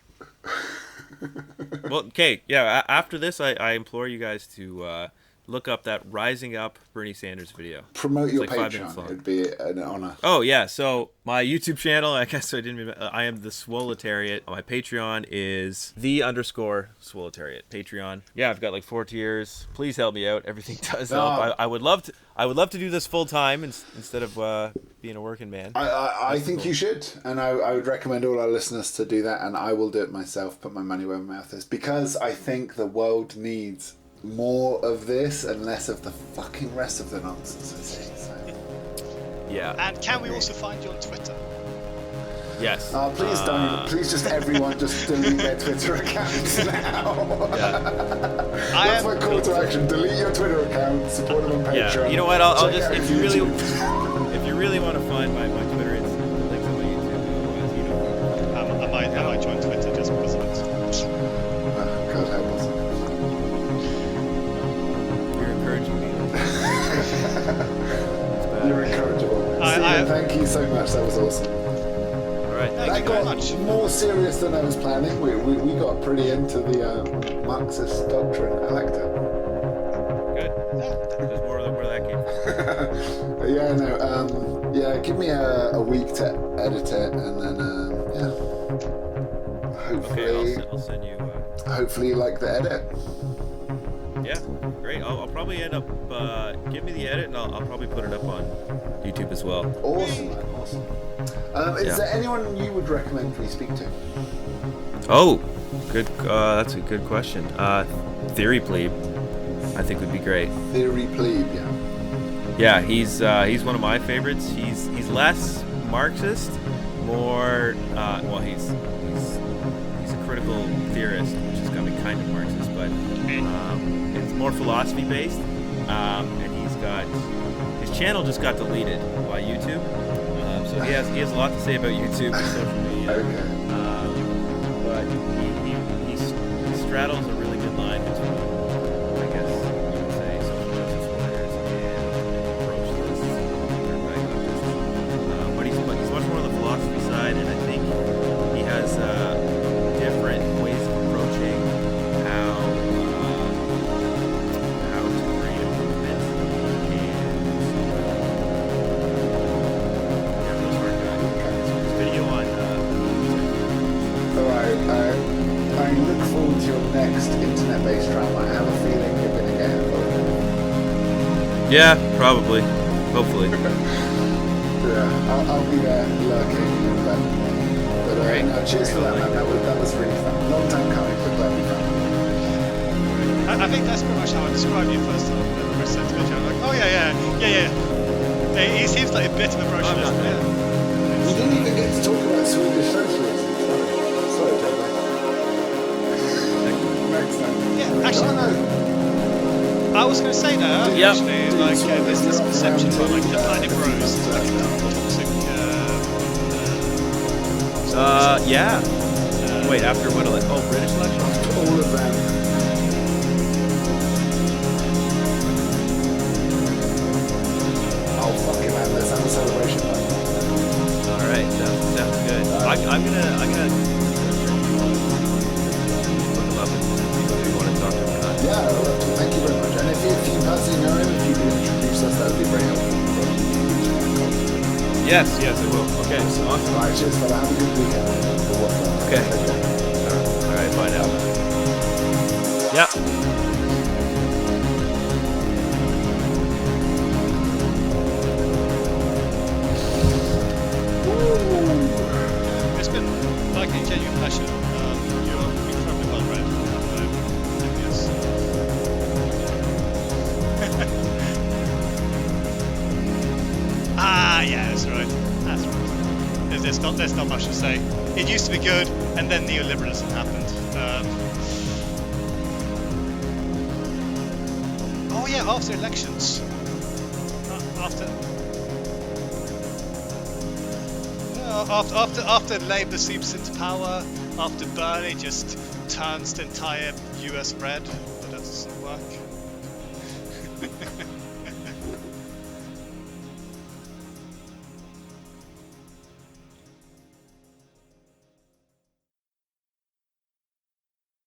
Well, okay, yeah. After this, I implore you guys to look up that Rising Up Bernie Sanders video. Promote your like 5 minutes Patreon. long. It'd be an honor. Oh yeah, so my YouTube channel, I guess I didn't. I am the Swoletariat. My Patreon is _Swoletariat. Patreon. Yeah, I've got like 4 tiers. Please help me out. Everything does help. I would love to do this full time instead of being a working man. I think you should, and I would recommend all our listeners to do that. And I will do it myself. Put my money where my mouth is, because I think the world needs more of this and less of the fucking rest of the nonsense. Yeah. And can we also find you on Twitter? Yes. Please don't. Please just everyone just delete their Twitter accounts now. That's my call to action. Delete your Twitter account. Support them on Patreon. Yeah. You know what? I'll Check just out if you YouTube. really want to find my Twitter, it's links on my YouTube. I might join Twitter just because of it. God help us. You're encouraging me. You're incorrigible. Steven, thank you so much. That was awesome. All right. Thank That you very got much. more serious than I was planning. We got pretty into the Marxist doctrine. I liked it. Good. There's more of where that came from. Yeah, no. Yeah, give me a week to edit it, and then hopefully, Okay, I'll send you. hopefully you like the edit. Yeah, great. I'll probably end up. Give me the edit, and I'll probably put it up on YouTube as well. Awesome, man. Awesome. Is there anyone you would recommend we speak to? Oh, good. That's a good question. Theory Plebe, I think would be great. Theory Plebe, yeah. Yeah, he's one of my favorites. He's less Marxist, more. Well, he's a critical theorist, which is gonna be kind of Marxist, but it's more philosophy based. And his channel just got deleted by YouTube. So he has a lot to say about YouTube and social media. Okay. But he straddles a really good line between, I guess you would say, social justice next internet-based drama, I have a feeling you're going to get involved. Yeah, probably. Hopefully. Yeah, I'll be there lurking. But no, cheers for that, man. That was really fun. Long time coming, but glad we found it. I think that's pretty much how I described you first time when we sent to each other. Like, oh yeah. He seems like a bit of a brocialist. Yeah. We didn't even get to talk about Swedish socialism. Sorry, Taylor. Next time. Yeah, actually, No. I was going to say that Yep. actually, like there's this perception about like the Planet Bros, like toxic. Yeah. Wait, after what? British election? All of them. Oh, fucking man, let's have a celebration. All right, sounds good. I'm gonna look them up and see whether you want to talk to them or not. Yeah, thank you very much. And if you personally know him, if you could introduce us, that would be very helpful. Yes, I will. Okay, awesome. All right, cheers, fella. Have a good weekend. Okay. All right, bye now. Yep. It's been like a genuine pleasure. You're incredibly well read. Yes. Yeah, that's right. There's not much to say. It used to be good, and then neoliberalism happened. Oh yeah, after elections. After Labour seeps into power, after Bernie just turns the entire US red, but that doesn't work.